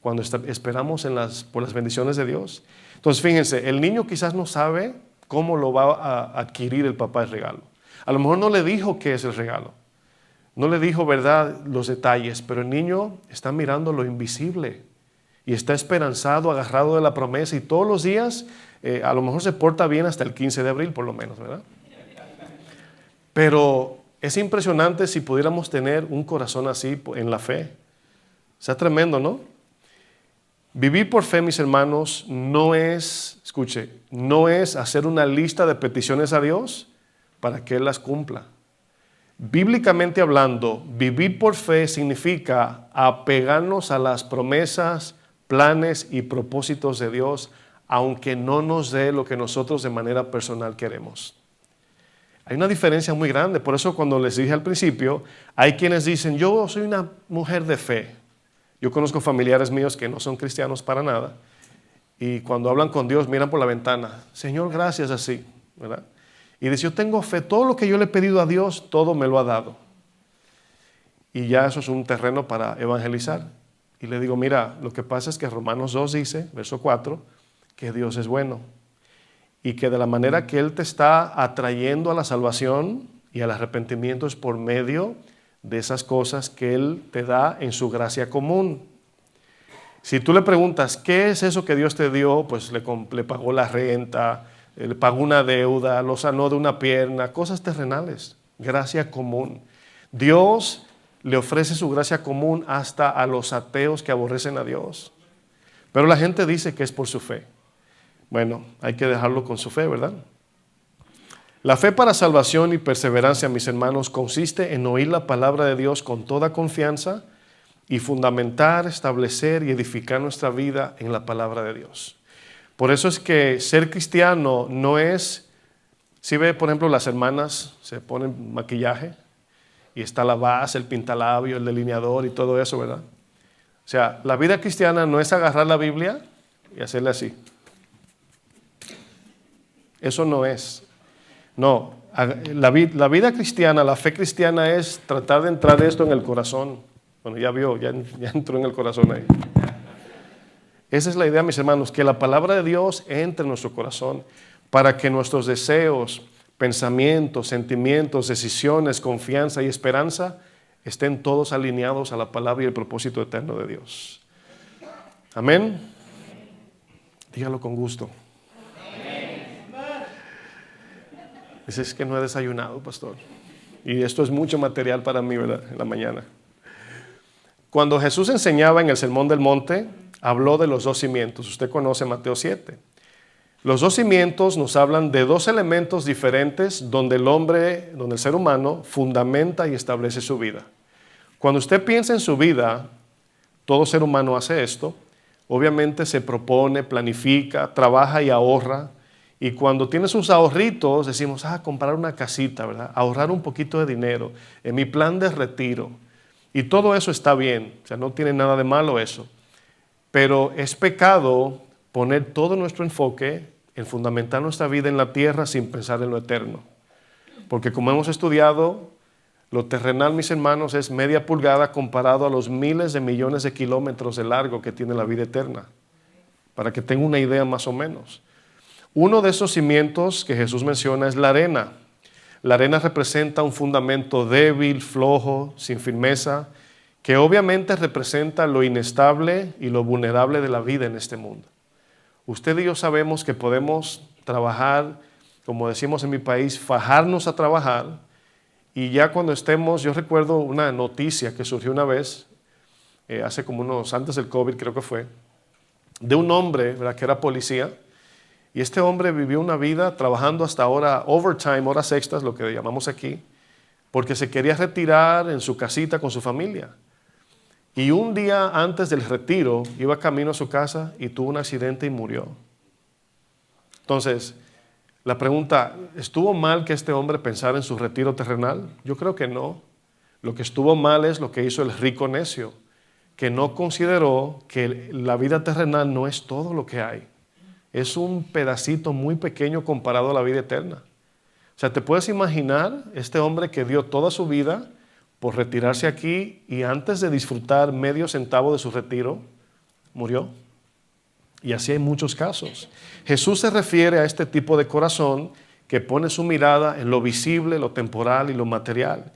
cuando esperamos por las bendiciones de Dios. Entonces, fíjense, el niño quizás no sabe cómo lo va a adquirir el papá el regalo. A lo mejor no le dijo qué es el regalo. No le dijo, verdad, los detalles, pero el niño está mirando lo invisible y está esperanzado, agarrado de la promesa y todos los días a lo mejor se porta bien hasta el 15 de abril por lo menos, ¿verdad? Pero es impresionante si pudiéramos tener un corazón así en la fe. Está tremendo, ¿no? Vivir por fe, mis hermanos, no es hacer una lista de peticiones a Dios para que Él las cumpla. Bíblicamente hablando, vivir por fe significa apegarnos a las promesas, planes y propósitos de Dios, aunque no nos dé lo que nosotros de manera personal queremos. Hay una diferencia muy grande, por eso cuando les dije al principio, hay quienes dicen, yo soy una mujer de fe. Yo conozco familiares míos que no son cristianos para nada, y cuando hablan con Dios miran por la ventana, Señor, gracias así, ¿verdad? Y dice, yo tengo fe, todo lo que yo le he pedido a Dios, todo me lo ha dado. Y ya eso es un terreno para evangelizar. Y le digo, mira, lo que pasa es que Romanos 2 dice, verso 4, que Dios es bueno. Y que de la manera que Él te está atrayendo a la salvación y al arrepentimiento es por medio de esas cosas que Él te da en su gracia común. Si tú le preguntas, ¿qué es eso que Dios te dio? Pues le pagó la renta, le pagó una deuda, lo sanó de una pierna, cosas terrenales, gracia común. Dios le ofrece su gracia común hasta a los ateos que aborrecen a Dios. Pero la gente dice que es por su fe. Bueno, hay que dejarlo con su fe, ¿verdad? La fe para salvación y perseverancia, mis hermanos, consiste en oír la palabra de Dios con toda confianza y fundamentar, establecer y edificar nuestra vida en la palabra de Dios. Por eso es que ser cristiano no es, si ve, por ejemplo, las hermanas se ponen maquillaje y está la base, el pintalabio, el delineador y todo eso, ¿verdad? O sea, la vida cristiana no es agarrar la Biblia y hacerle así. Eso no es. No, la vida cristiana, la fe cristiana es tratar de entrar esto en el corazón. Bueno, ya vio, ya entró en el corazón ahí. Esa es la idea, mis hermanos, que la palabra de Dios entre en nuestro corazón para que nuestros deseos, pensamientos, sentimientos, decisiones, confianza y esperanza estén todos alineados a la palabra y el propósito eterno de Dios. Amén. Dígalo con gusto. Dice, es que no he desayunado, pastor. Y esto es mucho material para mí, ¿verdad? En la mañana. Cuando Jesús enseñaba en el Sermón del Monte, habló de los dos cimientos. Usted conoce Mateo 7. Los dos cimientos nos hablan de dos elementos diferentes donde el ser humano fundamenta y establece su vida. Cuando usted piensa en su vida, todo ser humano hace esto. Obviamente se propone, planifica, trabaja y ahorra. Y cuando tiene sus ahorritos, decimos, comprar una casita, ¿verdad? Ahorrar un poquito de dinero en mi plan de retiro. Y todo eso está bien, o sea, no tiene nada de malo eso. Pero es pecado poner todo nuestro enfoque en fundamentar nuestra vida en la tierra sin pensar en lo eterno. Porque como hemos estudiado, lo terrenal, mis hermanos, es media pulgada comparado a los miles de millones de kilómetros de largo que tiene la vida eterna. para que tenga una idea más o menos. Uno de esos cimientos que Jesús menciona es la arena. La arena representa un fundamento débil, flojo, sin firmeza, que obviamente representa lo inestable y lo vulnerable de la vida en este mundo. Usted y yo sabemos que podemos trabajar, como decimos en mi país, fajarnos a trabajar, y ya cuando estemos, yo recuerdo una noticia que surgió una vez, hace como antes del COVID creo que fue, de un hombre, ¿verdad?, que era policía, y este hombre vivió una vida trabajando hasta ahora overtime, horas extras, lo que llamamos aquí, porque se quería retirar en su casita con su familia. Y un día antes del retiro, iba camino a su casa y tuvo un accidente y murió. Entonces, la pregunta, ¿estuvo mal que este hombre pensara en su retiro terrenal? Yo creo que no. Lo que estuvo mal es lo que hizo el rico necio, que no consideró que la vida terrenal no es todo lo que hay. Es un pedacito muy pequeño comparado a la vida eterna. O sea, ¿te puedes imaginar este hombre que dio toda su vida por retirarse aquí y antes de disfrutar medio centavo de su retiro, murió? Y así hay muchos casos. Jesús se refiere a este tipo de corazón que pone su mirada en lo visible, lo temporal y lo material.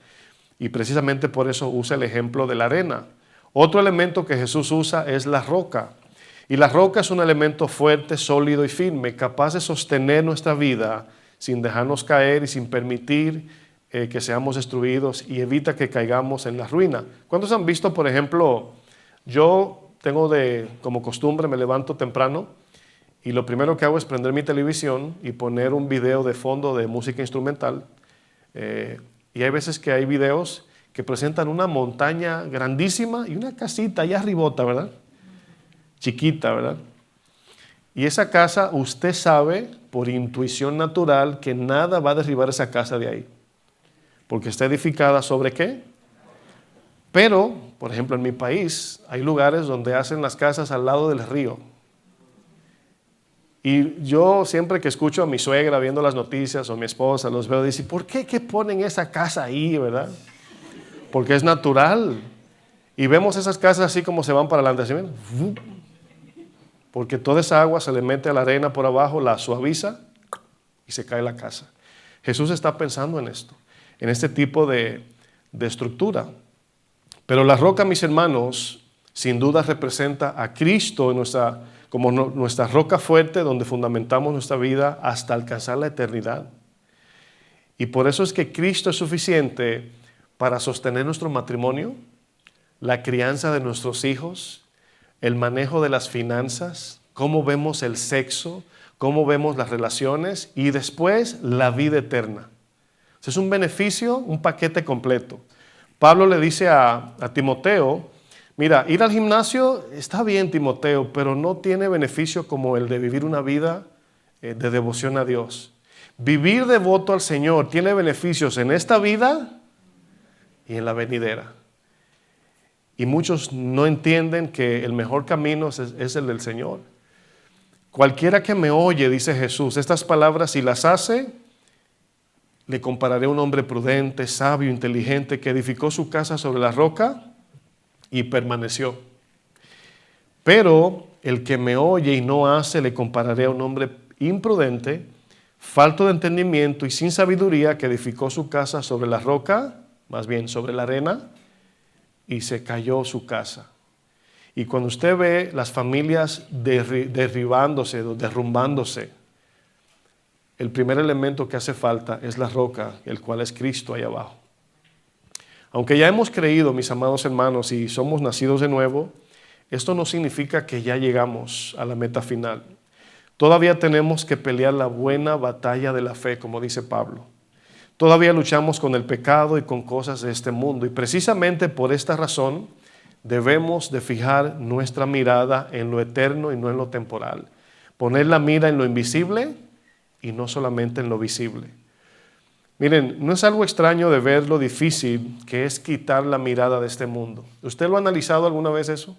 Y precisamente por eso usa el ejemplo de la arena. Otro elemento que Jesús usa es la roca. Y la roca es un elemento fuerte, sólido y firme, capaz de sostener nuestra vida sin dejarnos caer y sin permitir que seamos destruidos, y evita que caigamos en la ruina. ¿Cuántos han visto, por ejemplo, yo tengo como costumbre, me levanto temprano y lo primero que hago es prender mi televisión y poner un video de fondo de música instrumental? Y hay veces que hay videos que presentan una montaña grandísima y una casita allá arribota, ¿verdad? Chiquita, ¿verdad? Y esa casa, usted sabe por intuición natural que nada va a derribar esa casa de ahí, porque está edificada ¿sobre qué? Pero, por ejemplo, en mi país hay lugares donde hacen las casas al lado del río. Y yo siempre que escucho a mi suegra viendo las noticias o a mi esposa, los veo y dicen, ¿por qué ponen esa casa ahí, verdad? Porque es natural. Y vemos esas casas así como se van para adelante, ¿sí ven? Porque toda esa agua se le mete a la arena por abajo, la suaviza y se cae la casa. Jesús está pensando en esto, en este tipo de estructura. Pero la roca, mis hermanos, sin duda representa a Cristo como nuestra roca fuerte donde fundamentamos nuestra vida hasta alcanzar la eternidad. Y por eso es que Cristo es suficiente para sostener nuestro matrimonio, la crianza de nuestros hijos, el manejo de las finanzas, cómo vemos el sexo, cómo vemos las relaciones y después la vida eterna. O sea, es un beneficio, un paquete completo. Pablo le dice a Timoteo, mira, ir al gimnasio está bien, Timoteo, pero no tiene beneficio como el de vivir una vida de devoción a Dios. Vivir devoto al Señor tiene beneficios en esta vida y en la venidera. Y muchos no entienden que el mejor camino es el del Señor. Cualquiera que me oye, dice Jesús, estas palabras si las hace, le compararé a un hombre prudente, sabio, inteligente, que edificó su casa sobre la roca y permaneció. Pero el que me oye y no hace, le compararé a un hombre imprudente, falto de entendimiento y sin sabiduría, que edificó su casa sobre la roca, más bien sobre la arena, y se cayó su casa. Y cuando usted ve las familias derribándose, derrumbándose, el primer elemento que hace falta es la roca, el cual es Cristo ahí abajo. Aunque ya hemos creído, mis amados hermanos, y somos nacidos de nuevo, esto no significa que ya llegamos a la meta final. Todavía tenemos que pelear la buena batalla de la fe, como dice Pablo. Todavía luchamos con el pecado y con cosas de este mundo. Y precisamente por esta razón debemos de fijar nuestra mirada en lo eterno y no en lo temporal. Poner la mira en lo invisible y no solamente en lo visible. Miren, no es algo extraño de ver lo difícil que es quitar la mirada de este mundo. ¿Usted lo ha analizado alguna vez eso?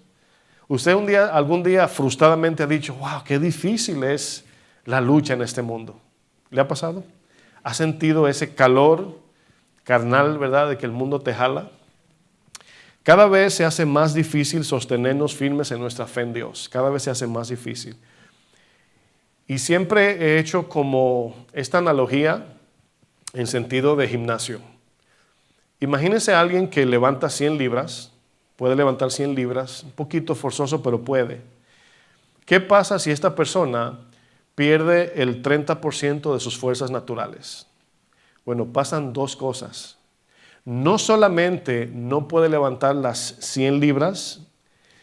¿Usted algún día frustradamente ha dicho, wow, qué difícil es la lucha en este mundo? ¿Le ha pasado? ¿Ha sentido ese calor carnal, verdad, de que el mundo te jala? Cada vez se hace más difícil sostenernos firmes en nuestra fe en Dios. Cada vez se hace más difícil. Y siempre he hecho como esta analogía en sentido de gimnasio. Imagínense a alguien que levanta 100 libras, puede levantar 100 libras, un poquito forzoso, pero puede. ¿Qué pasa si esta persona pierde el 30% de sus fuerzas naturales? Bueno, pasan dos cosas. No solamente no puede levantar las 100 libras,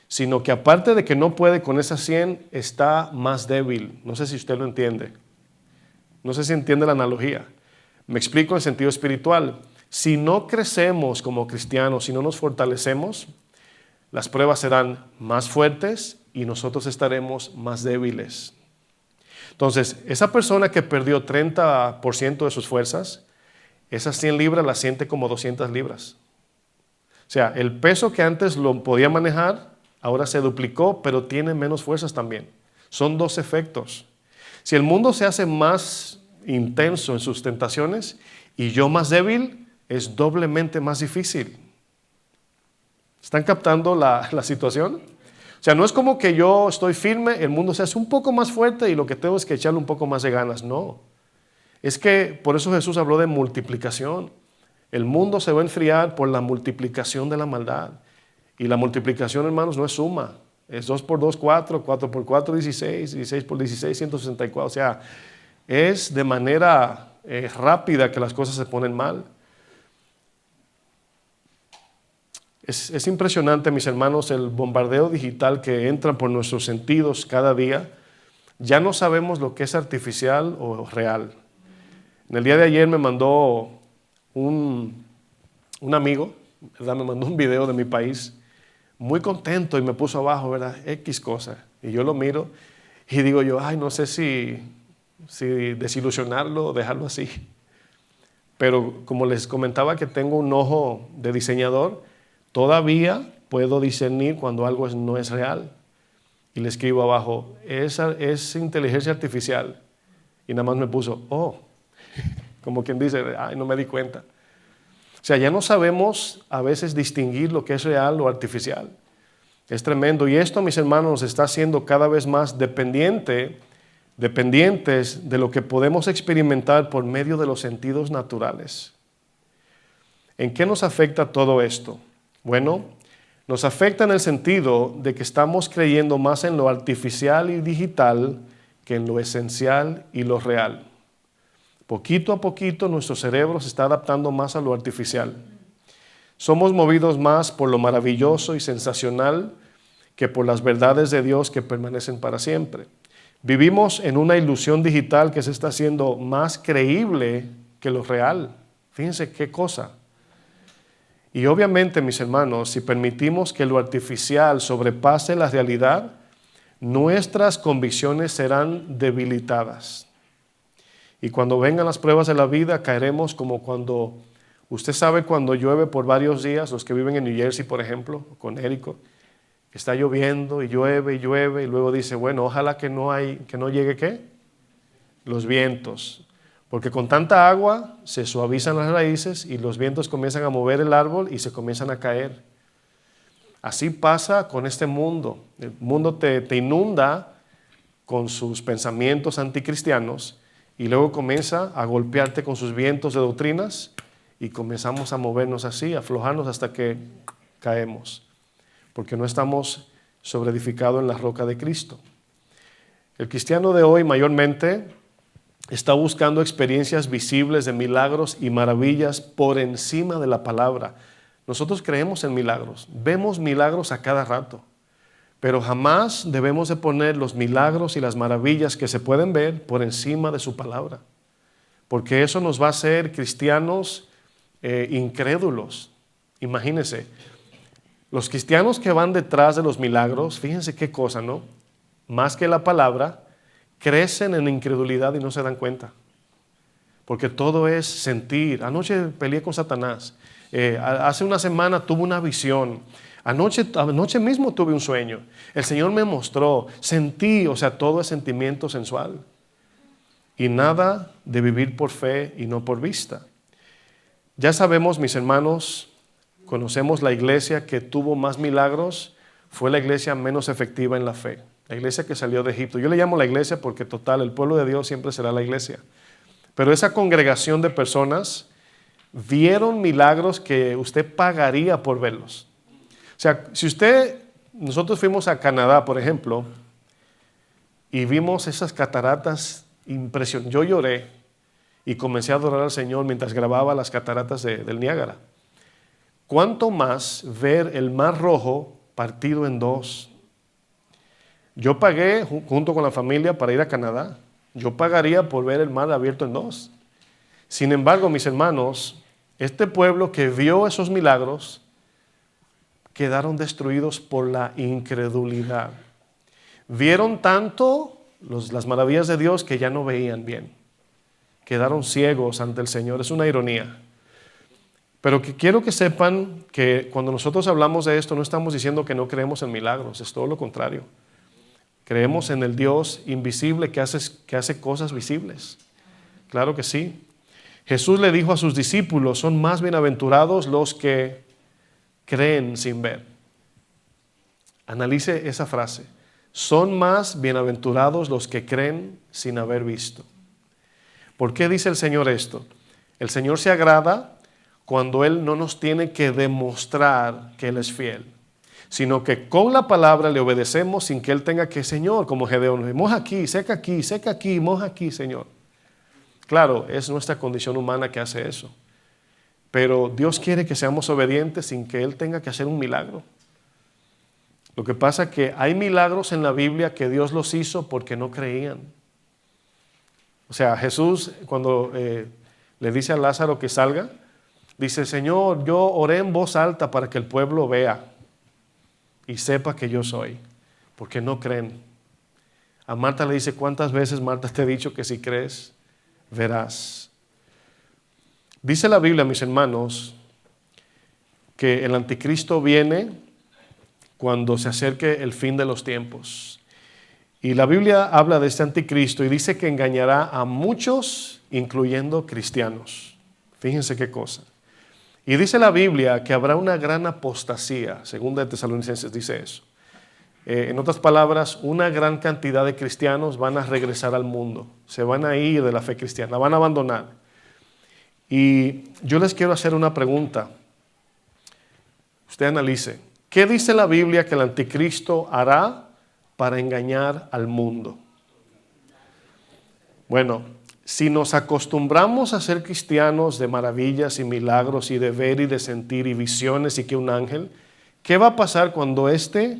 sino que aparte de que no puede con esas 100, está más débil. No sé si usted lo entiende. No sé si entiende la analogía. Me explico en sentido espiritual. Si no crecemos como cristianos, si no nos fortalecemos, las pruebas serán más fuertes y nosotros estaremos más débiles. Entonces, esa persona que perdió 30% de sus fuerzas, esas 100 libras las siente como 200 libras. O sea, el peso que antes lo podía manejar, ahora se duplicó, pero tiene menos fuerzas también. Son dos efectos. Si el mundo se hace más intenso en sus tentaciones y yo más débil, es doblemente más difícil. ¿Están captando la situación? O sea, no es como que yo estoy firme, el mundo se hace un poco más fuerte y lo que tengo es que echarle un poco más de ganas. No. Es que por eso Jesús habló de multiplicación. El mundo se va a enfriar por la multiplicación de la maldad. Y la multiplicación, hermanos, no es suma. Es 2 por 2, 4, 4 por 4, 16, 16 por 16, 164. O sea, es de manera rápida que las cosas se ponen mal. Es impresionante, mis hermanos, el bombardeo digital que entra por nuestros sentidos cada día. Ya no sabemos lo que es artificial o real. En el día de ayer me mandó un amigo, ¿verdad? Me mandó un video de mi país, muy contento y me puso abajo, ¿verdad? X cosa. Y yo lo miro y digo yo, ay, no sé si desilusionarlo o dejarlo así. Pero como les comentaba que tengo un ojo de diseñador, todavía puedo discernir cuando algo no es real. Y le escribo abajo, es inteligencia artificial. Y nada más me puso, oh, como quien dice, ay, no me di cuenta. O sea, ya no sabemos a veces distinguir lo que es real o artificial. Es tremendo. Y esto, mis hermanos, nos está haciendo cada vez más dependientes de lo que podemos experimentar por medio de los sentidos naturales. ¿En qué nos afecta todo esto? Bueno, nos afecta en el sentido de que estamos creyendo más en lo artificial y digital que en lo esencial y lo real. Poquito a poquito nuestro cerebro se está adaptando más a lo artificial. Somos movidos más por lo maravilloso y sensacional que por las verdades de Dios que permanecen para siempre. Vivimos en una ilusión digital que se está haciendo más creíble que lo real. Fíjense qué cosa. Y obviamente, mis hermanos, si permitimos que lo artificial sobrepase la realidad, nuestras convicciones serán debilitadas. Y cuando vengan las pruebas de la vida, caeremos como cuando, usted sabe cuando llueve por varios días, los que viven en New Jersey, por ejemplo, Connecticut, que está lloviendo y llueve y llueve, y luego dice, bueno, ojalá que no llegue, ¿qué? Los vientos. Porque con tanta agua se suavizan las raíces y los vientos comienzan a mover el árbol y se comienzan a caer. Así pasa con este mundo. El mundo te inunda con sus pensamientos anticristianos y luego comienza a golpearte con sus vientos de doctrinas y comenzamos a movernos así, a aflojarnos hasta que caemos, porque no estamos sobreedificados en la roca de Cristo. El cristiano de hoy mayormente está buscando experiencias visibles de milagros y maravillas por encima de la palabra. Nosotros creemos en milagros, vemos milagros a cada rato, pero jamás debemos de poner los milagros y las maravillas que se pueden ver por encima de su palabra, porque eso nos va a hacer cristianos incrédulos. Imagínense, los cristianos que van detrás de los milagros, fíjense qué cosa, ¿no? Más que la palabra, crecen en incredulidad y no se dan cuenta, porque todo es sentir. Anoche peleé con Satanás, hace una semana tuve una visión, anoche mismo tuve un sueño, el Señor me mostró, sentí, o sea, todo es sentimiento sensual y nada de vivir por fe y no por vista. Ya sabemos, mis hermanos, conocemos la iglesia que tuvo más milagros, fue la iglesia menos efectiva en la fe. La iglesia que salió de Egipto. Yo le llamo la iglesia porque total, el pueblo de Dios siempre será la iglesia. Pero esa congregación de personas vieron milagros que usted pagaría por verlos. O sea, nosotros fuimos a Canadá, por ejemplo, y vimos esas cataratas impresionantes. Yo lloré y comencé a adorar al Señor mientras grababa las cataratas del Niágara. ¿Cuánto más ver el Mar Rojo partido en dos? Yo pagué junto con la familia para ir a Canadá. Yo pagaría por ver el mar abierto en dos. Sin embargo, mis hermanos, este pueblo que vio esos milagros quedaron destruidos por la incredulidad. Vieron tanto las maravillas de Dios que ya no veían bien. Quedaron ciegos ante el Señor. Es una ironía. Pero quiero que sepan que cuando nosotros hablamos de esto no estamos diciendo que no creemos en milagros, es todo lo contrario. Creemos en el Dios invisible que hace cosas visibles. Claro que sí. Jesús le dijo a sus discípulos, son más bienaventurados los que creen sin ver. Analice esa frase. Son más bienaventurados los que creen sin haber visto. ¿Por qué dice el Señor esto? El Señor se agrada cuando Él no nos tiene que demostrar que Él es fiel, sino que con la palabra le obedecemos sin que Él tenga que, Señor, como Gedeón, moja aquí, seca aquí, moja aquí, Señor. Claro, es nuestra condición humana que hace eso. Pero Dios quiere que seamos obedientes sin que Él tenga que hacer un milagro. Lo que pasa es que hay milagros en la Biblia que Dios los hizo porque no creían. O sea, Jesús cuando le dice a Lázaro que salga, dice, Señor, yo oré en voz alta para que el pueblo vea y sepa que yo soy, porque no creen. A Marta le dice, ¿cuántas veces, Marta, te he dicho que si crees, verás? Dice la Biblia, mis hermanos, que el anticristo viene cuando se acerque el fin de los tiempos. Y la Biblia habla de este anticristo y dice que engañará a muchos, incluyendo cristianos. Fíjense qué cosa. Y dice la Biblia que habrá una gran apostasía, según de Tesalonicenses dice eso. En otras palabras, una gran cantidad de cristianos van a regresar al mundo, se van a ir de la fe cristiana, la van a abandonar. Y yo les quiero hacer una pregunta. Usted analice, ¿qué dice la Biblia que el anticristo hará para engañar al mundo? Bueno, si nos acostumbramos a ser cristianos de maravillas y milagros y de ver y de sentir y visiones y que un ángel, ¿qué va a pasar cuando este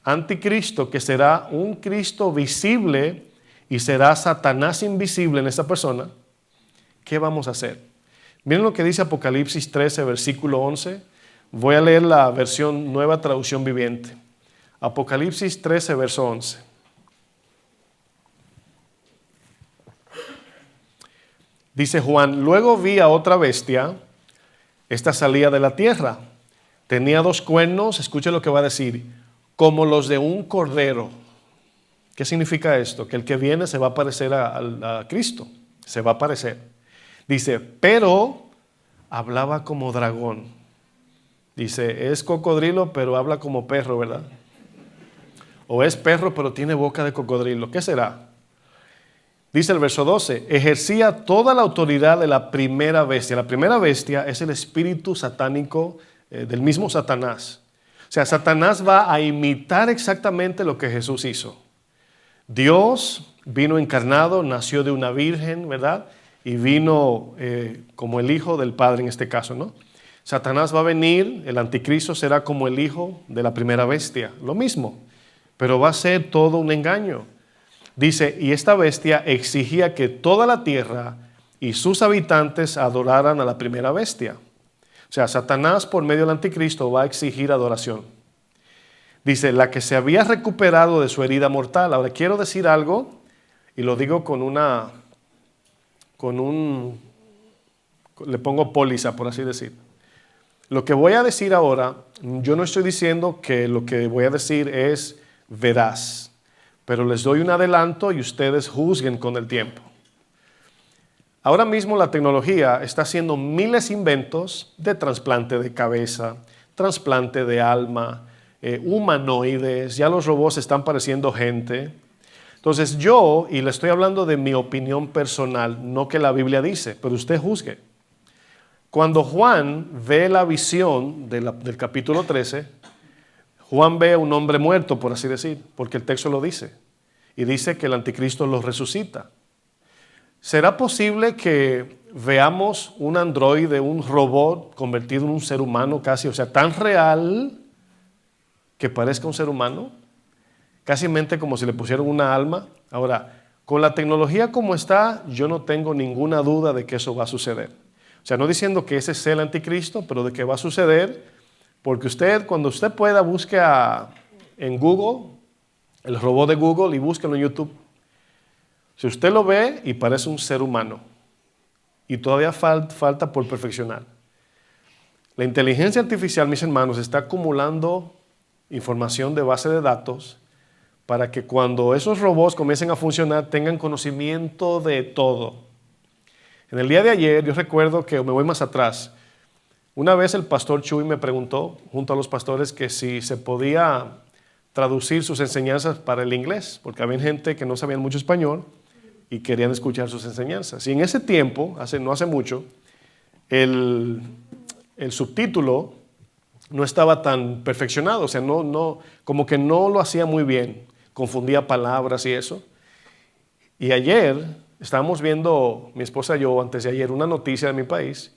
anticristo, que será un Cristo visible y será Satanás invisible en esta persona, qué vamos a hacer? Miren lo que dice Apocalipsis 13, versículo 11. Voy a leer la versión Nueva Traducción Viviente. Apocalipsis 13, verso 11. Dice Juan, luego vi a otra bestia, esta salía de la tierra, tenía 2 cuernos, escuche lo que va a decir, como los de un cordero. ¿Qué significa esto? Que el que viene se va a parecer a Cristo, se va a parecer. Dice, pero hablaba como dragón. Dice, es cocodrilo, pero habla como perro, ¿verdad? O es perro, pero tiene boca de cocodrilo. ¿Qué será? Dice el verso 12, ejercía toda la autoridad de la primera bestia. La primera bestia es el espíritu satánico del mismo Satanás. O sea, Satanás va a imitar exactamente lo que Jesús hizo. Dios vino encarnado, nació de una virgen, ¿verdad? Y vino como el hijo del Padre en este caso, ¿no? Satanás va a venir, el anticristo será como el hijo de la primera bestia, lo mismo, pero va a ser todo un engaño. Dice, y esta bestia exigía que toda la tierra y sus habitantes adoraran a la primera bestia. O sea, Satanás por medio del anticristo va a exigir adoración. Dice, la que se había recuperado de su herida mortal. Ahora quiero decir algo, y lo digo le pongo póliza, por así decir. Lo que voy a decir ahora, yo no estoy diciendo que lo que voy a decir es veraz, pero les doy un adelanto y ustedes juzguen con el tiempo. Ahora mismo la tecnología está haciendo miles de inventos de trasplante de cabeza, trasplante de alma, humanoides, ya los robots están pareciendo gente. Entonces y le estoy hablando de mi opinión personal, no que la Biblia dice, pero usted juzgue. Cuando Juan ve la visión del capítulo 13, Juan ve a un hombre muerto, por así decir, porque el texto lo dice. Y dice que el anticristo lo resucita. ¿Será posible que veamos un androide, un robot convertido en un ser humano casi, o sea, tan real que parezca un ser humano? Casi mente como si le pusieran una alma. Ahora, con la tecnología como está, yo no tengo ninguna duda de que eso va a suceder. O sea, no diciendo que ese sea el anticristo, pero de que va a suceder, porque cuando usted pueda, busque en Google, el robot de Google, y búsquelo en YouTube. Si usted lo ve y parece un ser humano, y todavía falta por perfeccionar. La inteligencia artificial, mis hermanos, está acumulando información de base de datos para que cuando esos robots comiencen a funcionar tengan conocimiento de todo. En el día de ayer, yo recuerdo que me voy más atrás. Una vez el pastor Chuy me preguntó, junto a los pastores, que si se podía traducir sus enseñanzas para el inglés, porque había gente que no sabía mucho español y querían escuchar sus enseñanzas. Y en ese tiempo, no hace mucho, el subtítulo no estaba tan perfeccionado, o sea, como que no lo hacía muy bien, confundía palabras y eso. Y ayer estábamos viendo, mi esposa y yo, antes de ayer, una noticia de mi país,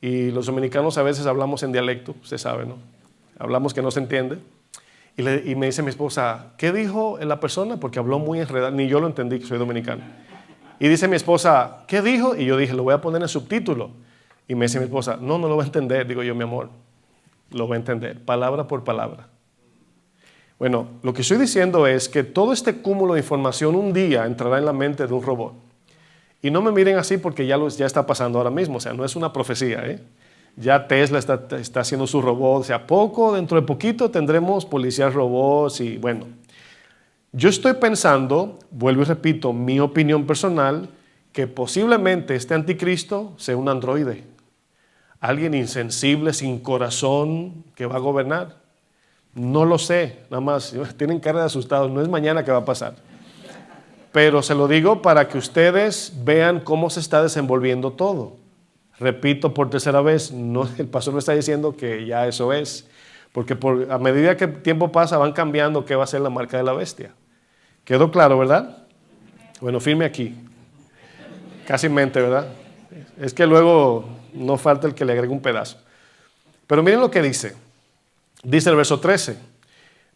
y los dominicanos a veces hablamos en dialecto, usted sabe, ¿no? Hablamos que no se entiende. Y me dice mi esposa, ¿qué dijo la persona? Porque habló muy enredado, ni yo lo entendí, que soy dominicano. Y dice mi esposa, ¿qué dijo? Y yo dije, lo voy a poner en subtítulo. Y me dice mi esposa, no lo va a entender. Digo yo, mi amor, lo va a entender, palabra por palabra. Bueno, lo que estoy diciendo es que todo este cúmulo de información un día entrará en la mente de un robot. Y no me miren así porque ya está pasando ahora mismo, o sea, no es una profecía, ¿eh? Ya Tesla está haciendo su robot, o sea, dentro de poquito tendremos policías robots y bueno. Yo estoy pensando, vuelvo y repito, mi opinión personal, que posiblemente este anticristo sea un androide. Alguien insensible, sin corazón, que va a gobernar. No lo sé, nada más, tienen cara de asustados, no es mañana que va a pasar. Pero se lo digo para que ustedes vean cómo se está desenvolviendo todo. Repito por tercera vez, el pastor no está diciendo que ya eso es, porque a medida que el tiempo pasa van cambiando qué va a ser la marca de la bestia. ¿Quedó claro, verdad? Bueno, firme aquí. Casi mente, ¿verdad? Es que luego no falta el que le agregue un pedazo. Pero miren lo que dice. Dice el verso 13.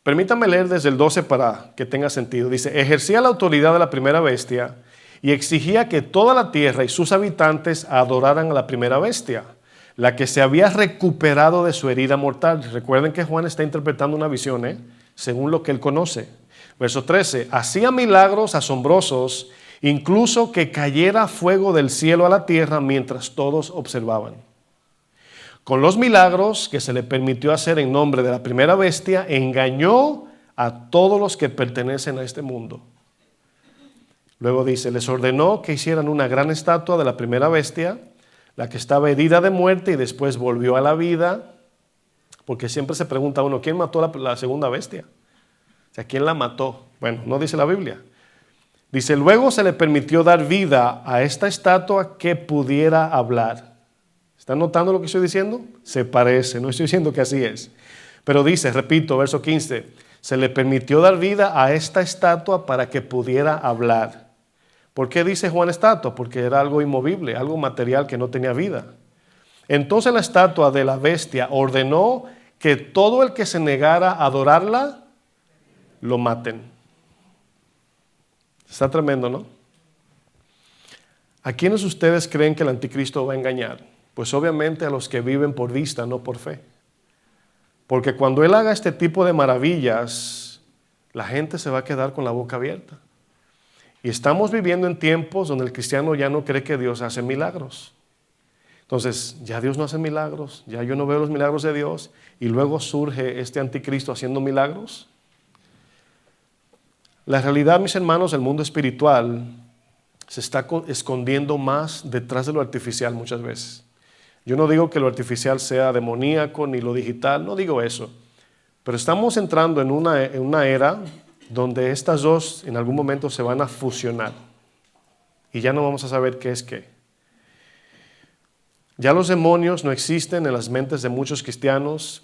Permítanme leer desde el 12 para que tenga sentido. Dice, ejercía la autoridad de la primera bestia y exigía que toda la tierra y sus habitantes adoraran a la primera bestia, la que se había recuperado de su herida mortal. Recuerden que Juan está interpretando una visión, según lo que él conoce. Verso 13, hacía milagros asombrosos, incluso que cayera fuego del cielo a la tierra mientras todos observaban. Con los milagros que se le permitió hacer en nombre de la primera bestia, engañó a todos los que pertenecen a este mundo. Luego dice, les ordenó que hicieran una gran estatua de la primera bestia, la que estaba herida de muerte y después volvió a la vida, porque siempre se pregunta uno, ¿quién mató a la segunda bestia? O sea, ¿quién la mató? Bueno, no dice la Biblia. Dice, luego se le permitió dar vida a esta estatua que pudiera hablar. ¿Están notando lo que estoy diciendo? Se parece, no estoy diciendo que así es. Pero dice, repito, verso 15, se le permitió dar vida a esta estatua para que pudiera hablar. ¿Por qué dice Juan estatua? Porque era algo inmovible, algo material que no tenía vida. Entonces la estatua de la bestia ordenó que todo el que se negara a adorarla, lo maten. Está tremendo, ¿no? ¿A quiénes ustedes creen que el anticristo va a engañar? Pues obviamente a los que viven por vista, no por fe. Porque cuando él haga este tipo de maravillas, la gente se va a quedar con la boca abierta. Y estamos viviendo en tiempos donde el cristiano ya no cree que Dios hace milagros. Entonces, ya Dios no hace milagros, ya yo no veo los milagros de Dios, y luego surge este anticristo haciendo milagros. La realidad, mis hermanos, del mundo espiritual se está escondiendo más detrás de lo artificial muchas veces. Yo no digo que lo artificial sea demoníaco ni lo digital, no digo eso. Pero estamos entrando en una era donde estas dos en algún momento se van a fusionar. Y ya no vamos a saber qué es qué. Ya los demonios no existen en las mentes de muchos cristianos.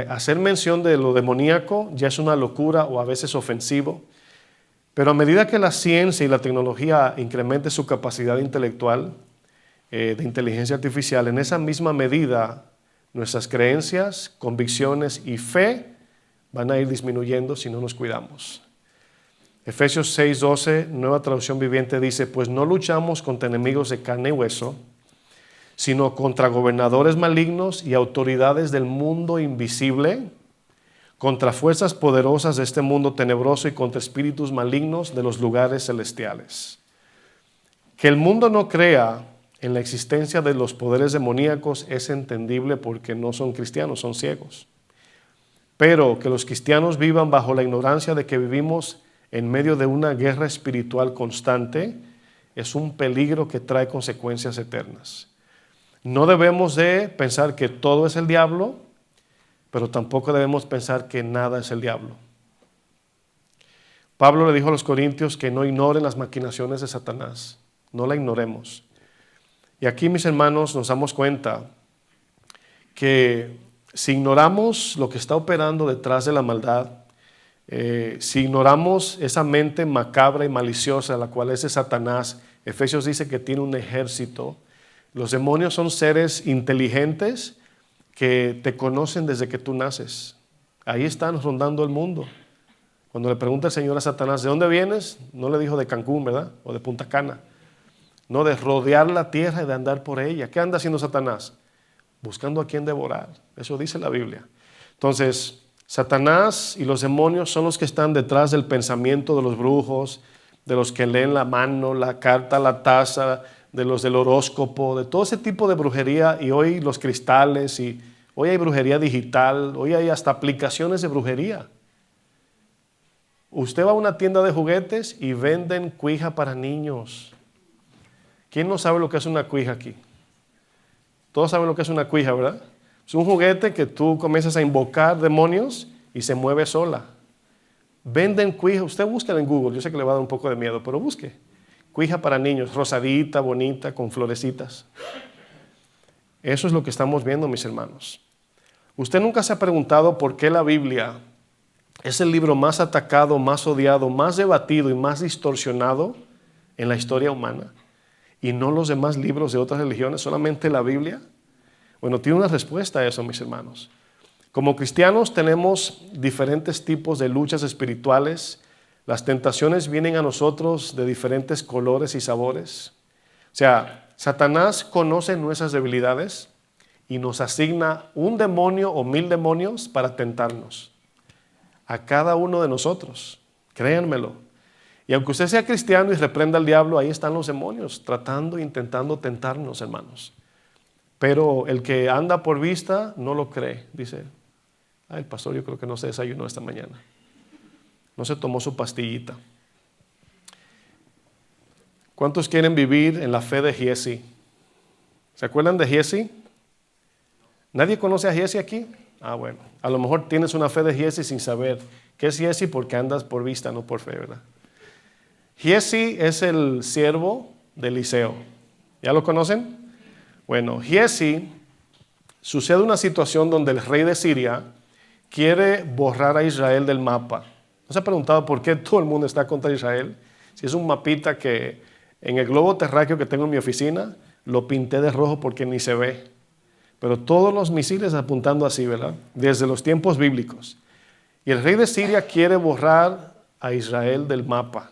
Hacer mención de lo demoníaco ya es una locura o a veces ofensivo. Pero a medida que la ciencia y la tecnología incrementen su capacidad intelectual, de inteligencia artificial, en esa misma medida nuestras creencias, convicciones y fe van a ir disminuyendo si no nos cuidamos. Efesios 6:12, Nueva Traducción Viviente, dice: pues no luchamos contra enemigos de carne y hueso, sino contra gobernadores malignos y autoridades del mundo invisible, contra fuerzas poderosas de este mundo tenebroso y contra espíritus malignos de los lugares celestiales. Que el mundo no crea en la existencia de los poderes demoníacos es entendible porque no son cristianos, son ciegos. Pero que los cristianos vivan bajo la ignorancia de que vivimos en medio de una guerra espiritual constante es un peligro que trae consecuencias eternas. No debemos de pensar que todo es el diablo, pero tampoco debemos pensar que nada es el diablo. Pablo le dijo a los corintios que no ignoren las maquinaciones de Satanás, no la ignoremos. Y aquí, mis hermanos, nos damos cuenta que si ignoramos lo que está operando detrás de la maldad, si ignoramos esa mente macabra y maliciosa, la cual es de Satanás, Efesios dice que tiene un ejército. Los demonios son seres inteligentes que te conocen desde que tú naces. Ahí están rondando el mundo. Cuando le pregunta el Señor a Satanás, ¿de dónde vienes? No le dijo de Cancún, ¿verdad? O de Punta Cana. No, de rodear la tierra y de andar por ella. ¿Qué anda haciendo Satanás? Buscando a quien devorar. Eso dice la Biblia. Entonces, Satanás y los demonios son los que están detrás del pensamiento de los brujos, de los que leen la mano, la carta, la taza, de los del horóscopo, de todo ese tipo de brujería. Y hoy los cristales, y hoy hay brujería digital, hoy hay hasta aplicaciones de brujería. Usted va a una tienda de juguetes y venden cuija para niños. ¿Quién no sabe lo que es una cuija aquí? Todos saben lo que es una cuija, ¿verdad? Es un juguete que tú comienzas a invocar demonios y se mueve sola. Venden cuija, usted busca en Google, yo sé que le va a dar un poco de miedo, pero busque. Cuija para niños, rosadita, bonita, con florecitas. Eso es lo que estamos viendo, mis hermanos. ¿Usted nunca se ha preguntado por qué la Biblia es el libro más atacado, más odiado, más debatido y más distorsionado en la historia humana? Y no los demás libros de otras religiones, solamente la Biblia. Bueno, tiene una respuesta a eso, mis hermanos. Como cristianos tenemos diferentes tipos de luchas espirituales. Las tentaciones vienen a nosotros de diferentes colores y sabores. O sea, Satanás conoce nuestras debilidades y nos asigna un demonio o 1000 demonios para tentarnos. A cada uno de nosotros, créanmelo. Y aunque usted sea cristiano y reprenda al diablo, ahí están los demonios tratando e intentando tentarnos, hermanos. Pero el que anda por vista no lo cree. Dice, el pastor yo creo que no se desayunó esta mañana. No se tomó su pastillita. ¿Cuántos quieren vivir en la fe de Giesi? ¿Se acuerdan de Giesi? ¿Nadie conoce a Giesi aquí? Bueno, a lo mejor tienes una fe de Giesi sin saber qué es Giesi porque andas por vista, no por fe, ¿verdad? Giesi es el siervo de Eliseo. ¿Ya lo conocen? Bueno, Giesi, sucede una situación donde el rey de Siria quiere borrar a Israel del mapa. ¿No se ha preguntado por qué todo el mundo está contra Israel? Si es un mapita que en el globo terráqueo que tengo en mi oficina, lo pinté de rojo porque ni se ve. Pero todos los misiles apuntando así, ¿verdad? Desde los tiempos bíblicos. Y el rey de Siria quiere borrar a Israel del mapa.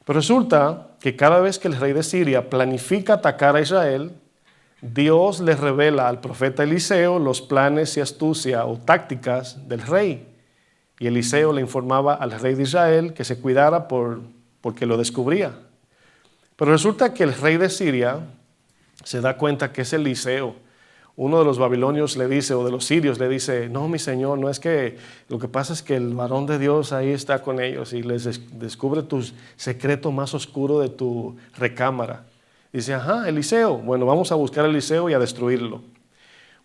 Pero resulta que cada vez que el rey de Siria planifica atacar a Israel, Dios le revela al profeta Eliseo los planes y astucia o tácticas del rey. Y Eliseo le informaba al rey de Israel que se cuidara porque lo descubría. Pero resulta que el rey de Siria se da cuenta que es Eliseo, uno de los babilonios le dice, o de los sirios le dice, no, mi señor, no es que, lo que pasa es que el varón de Dios ahí está con ellos y les descubre tu secreto más oscuro de tu recámara. Dice, ajá, Eliseo. Bueno, vamos a buscar a Eliseo y a destruirlo.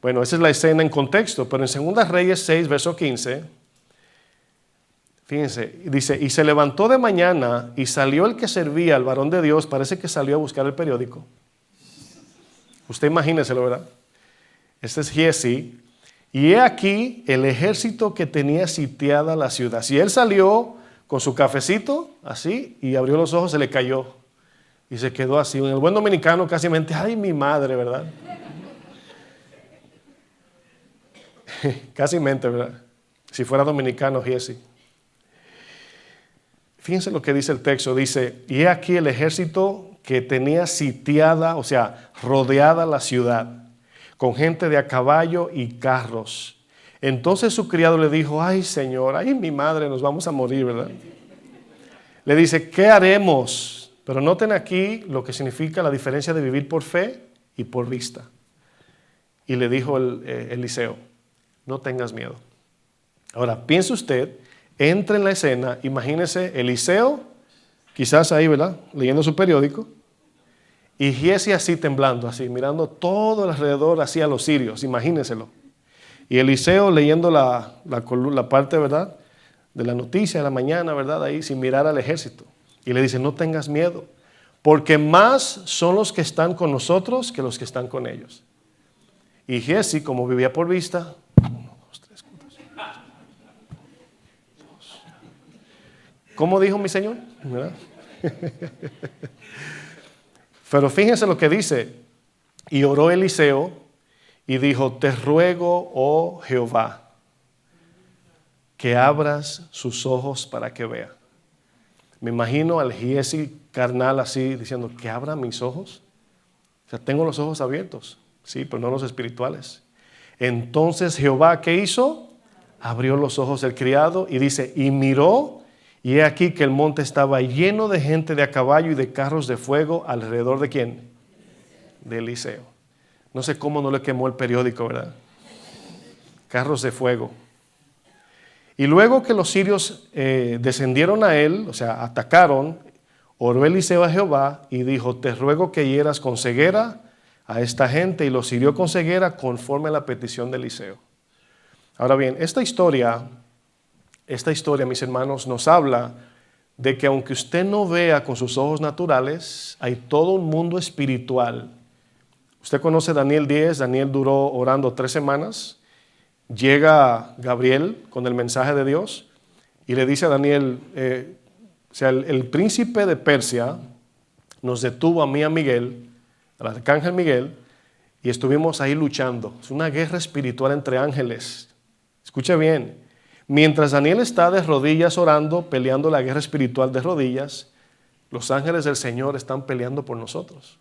Bueno, esa es la escena en contexto, pero en 2 Reyes 6, verso 15, fíjense, dice, y se levantó de mañana y salió el que servía al varón de Dios, parece que salió a buscar el periódico. Usted imagíneselo, ¿verdad? Este es Giezi, y he aquí el ejército que tenía sitiada la ciudad. Si él salió con su cafecito, así, y abrió los ojos, se le cayó, y se quedó así. En el buen dominicano casi mente, ay, mi madre, ¿verdad? Casi mente, ¿verdad? Si fuera dominicano, Giezi. Fíjense lo que dice el texto, dice, y he aquí el ejército que tenía sitiada, o sea, rodeada la ciudad, con gente de a caballo y carros. Entonces su criado le dijo, ay Señor, ay mi madre, nos vamos a morir, ¿verdad? Le dice, ¿qué haremos? Pero noten aquí lo que significa la diferencia de vivir por fe y por vista. Y le dijo Eliseo, no tengas miedo. Ahora, piense usted, entre en la escena, imagínese Eliseo, quizás ahí, ¿verdad? Leyendo su periódico, y Giezi así temblando, así, mirando todo alrededor hacia los sirios, imagínenselo. Y Eliseo leyendo la parte, ¿verdad?, de la noticia de la mañana, ¿verdad?, ahí, sin mirar al ejército. Y le dice, no tengas miedo, porque más son los que están con nosotros que los que están con ellos. Y Giezi, como vivía por vista, 1, 2, 3, 4, 5, 2. ¿Cómo dijo mi Señor? ¿Verdad? Pero fíjense lo que dice, y oró Eliseo y dijo, te ruego, oh Jehová, que abras sus ojos para que vea. Me imagino al Giezi carnal así diciendo, que abra mis ojos. O sea, tengo los ojos abiertos, sí, pero no los espirituales. Entonces Jehová, ¿qué hizo? Abrió los ojos del criado y dice, y miró, y he aquí que el monte estaba lleno de gente de a caballo y de carros de fuego, ¿alrededor de quién? De Eliseo. No sé cómo no le quemó el periódico, ¿verdad? Carros de fuego. Y luego que los sirios descendieron a él, o sea, atacaron, oró Eliseo a Jehová y dijo, te ruego que hieras con ceguera a esta gente, y los hirió con ceguera conforme a la petición de Eliseo. Ahora bien, esta historia, mis hermanos, nos habla de que aunque usted no vea con sus ojos naturales, hay todo un mundo espiritual. Usted conoce Daniel 10, Daniel duró orando 3 semanas, llega Gabriel con el mensaje de Dios y le dice a Daniel, el príncipe de Persia nos detuvo a mí, a Miguel, al arcángel Miguel, y estuvimos ahí luchando. Es una guerra espiritual entre ángeles. Escuche bien, mientras Daniel está de rodillas orando, peleando la guerra espiritual de rodillas, los ángeles del Señor están peleando por nosotros.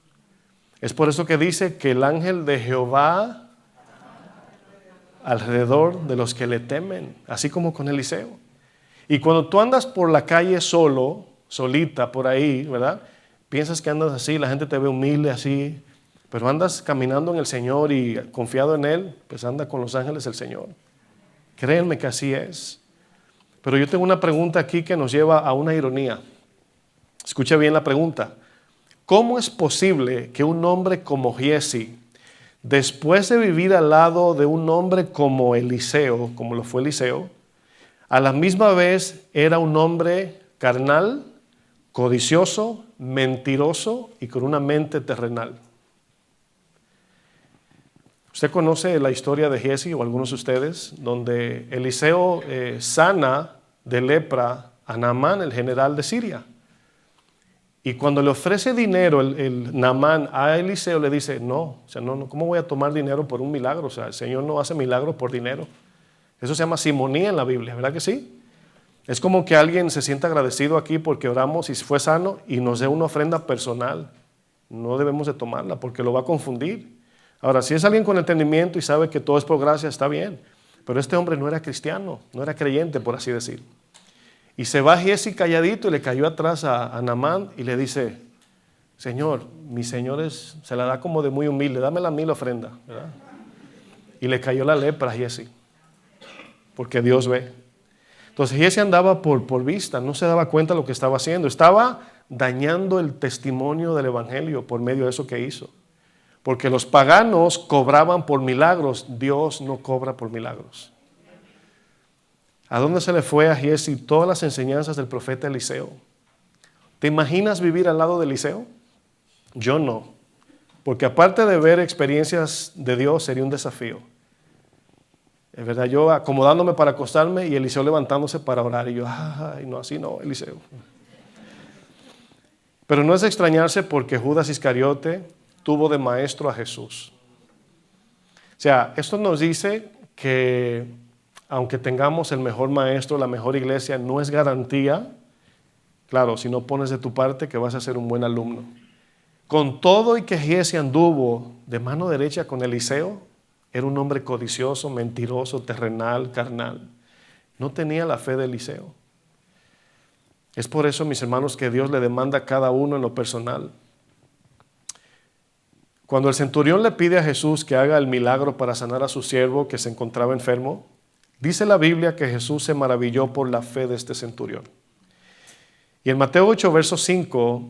Es por eso que dice que el ángel de Jehová alrededor de los que le temen, así como con Eliseo. Y cuando tú andas por la calle solo, solita por ahí, ¿verdad? Piensas que andas así, la gente te ve humilde así, pero andas caminando en el Señor y confiado en Él, pues anda con los ángeles del Señor. Créanme que así es. Pero yo tengo una pregunta aquí que nos lleva a una ironía. Escuche bien la pregunta. ¿Cómo es posible que un hombre como Giezi, después de vivir al lado de un hombre como Eliseo, como lo fue Eliseo, a la misma vez era un hombre carnal, codicioso, mentiroso y con una mente terrenal? Usted conoce la historia de Giezi, o algunos de ustedes, donde Eliseo sana de lepra a Naamán, el general de Siria. Y cuando le ofrece dinero el Naamán a Eliseo, le dice, no, ¿cómo voy a tomar dinero por un milagro? O sea, el Señor no hace milagros por dinero. Eso se llama simonía en la Biblia, ¿verdad que sí? Es como que alguien se sienta agradecido aquí porque oramos y fue sano y nos dé una ofrenda personal. No debemos de tomarla porque lo va a confundir. Ahora, si es alguien con entendimiento y sabe que todo es por gracia, está bien. Pero este hombre no era cristiano, no era creyente, por así decir. Y se va Giezi calladito y le cayó atrás a Naamán y le dice, Señor, mi señor se la da como de muy humilde, dámela a mí la ofrenda, ¿verdad? y le cayó la lepra a Giesi, porque Dios ve. Entonces Giesi andaba por vista, no se daba cuenta de lo que estaba haciendo. Estaba dañando el testimonio del evangelio por medio de eso que hizo. Porque los paganos cobraban por milagros, Dios no cobra por milagros. ¿A dónde se le fue a Giesi todas las enseñanzas del profeta Eliseo? ¿Te imaginas vivir al lado de Eliseo? Yo no, porque aparte de ver experiencias de Dios sería un desafío. Es verdad, yo acomodándome para acostarme y Eliseo levantándose para orar. Y yo, ay, no, así no, Eliseo. Pero no es de extrañarse porque Judas Iscariote tuvo de maestro a Jesús. O sea, esto nos dice que aunque tengamos el mejor maestro, la mejor iglesia, no es garantía, claro, si no pones de tu parte, que vas a ser un buen alumno. Con todo y que Giesi anduvo de mano derecha con Eliseo, era un hombre codicioso, mentiroso, terrenal, carnal. No tenía la fe de Eliseo. Es por eso, mis hermanos, que Dios le demanda a cada uno en lo personal. Cuando el centurión le pide a Jesús que haga el milagro para sanar a su siervo que se encontraba enfermo, dice la Biblia que Jesús se maravilló por la fe de este centurión. Y en Mateo 8, verso 5,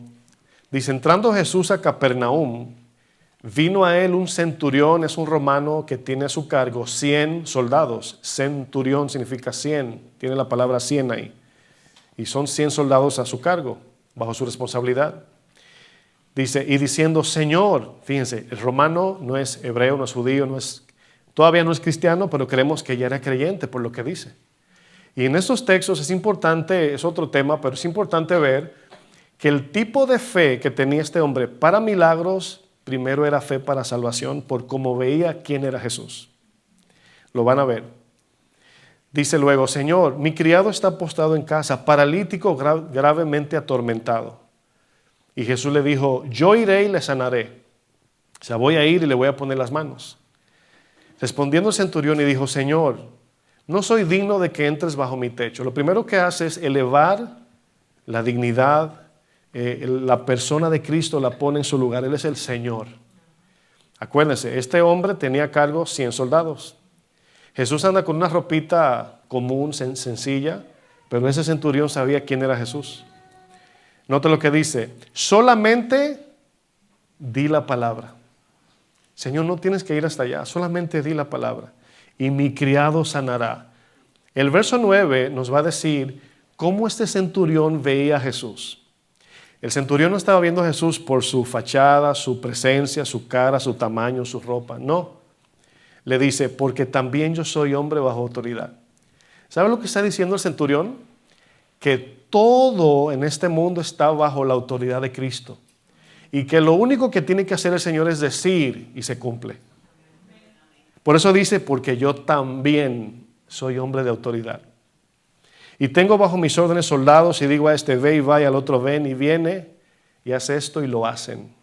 dice, entrando Jesús a Capernaum, vino a él un centurión, es un romano que tiene a su cargo 100 soldados. Centurión significa 100, tiene la palabra 100 ahí. Y son 100 soldados a su cargo, bajo su responsabilidad. Dice, y diciendo, Señor, fíjense, el romano no es hebreo, no es judío, todavía no es cristiano, pero creemos que ya era creyente por lo que dice. Y en estos textos es importante, es otro tema, pero es importante ver que el tipo de fe que tenía este hombre para milagros, primero era fe para salvación, por cómo veía quién era Jesús. Lo van a ver. Dice luego, Señor, mi criado está postrado en casa, paralítico, gravemente atormentado. Y Jesús le dijo, yo iré y le sanaré. O sea, voy a ir y le voy a poner las manos. Respondiendo el centurión y dijo, Señor, no soy digno de que entres bajo mi techo. Lo primero que hace es elevar la dignidad, la persona de Cristo la pone en su lugar. Él es el Señor. Acuérdense, este hombre tenía a cargo 100 soldados. Jesús anda con una ropita común, sencilla, pero ese centurión sabía quién era Jesús. Nota lo que dice, solamente di la palabra. Señor, no tienes que ir hasta allá, solamente di la palabra. Y mi criado sanará. El verso 9 nos va a decir cómo este centurión veía a Jesús. El centurión no estaba viendo a Jesús por su fachada, su presencia, su cara, su tamaño, su ropa. No. Le dice, porque también yo soy hombre bajo autoridad. ¿Sabe lo que está diciendo el centurión? Que todo en este mundo está bajo la autoridad de Cristo. Y que lo único que tiene que hacer el Señor es decir y se cumple. Por eso dice, porque yo también soy hombre de autoridad. Y tengo bajo mis órdenes soldados y digo a este ve y va y al otro ven y viene y hace esto y lo hacen.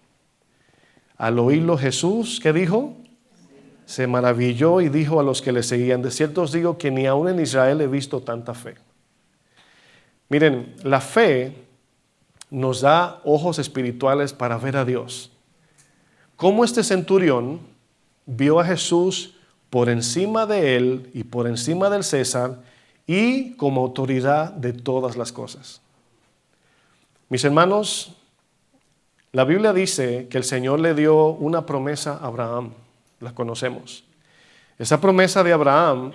Al oírlo Jesús, ¿qué dijo? Se maravilló y dijo a los que le seguían, de cierto os digo que ni aún en Israel he visto tanta fe. Miren, la fe nos da ojos espirituales para ver a Dios. Como este centurión vio a Jesús por encima de él y por encima del César y como autoridad de todas las cosas. Mis hermanos, la Biblia dice que el Señor le dio una promesa a Abraham. La conocemos. Esa promesa de Abraham,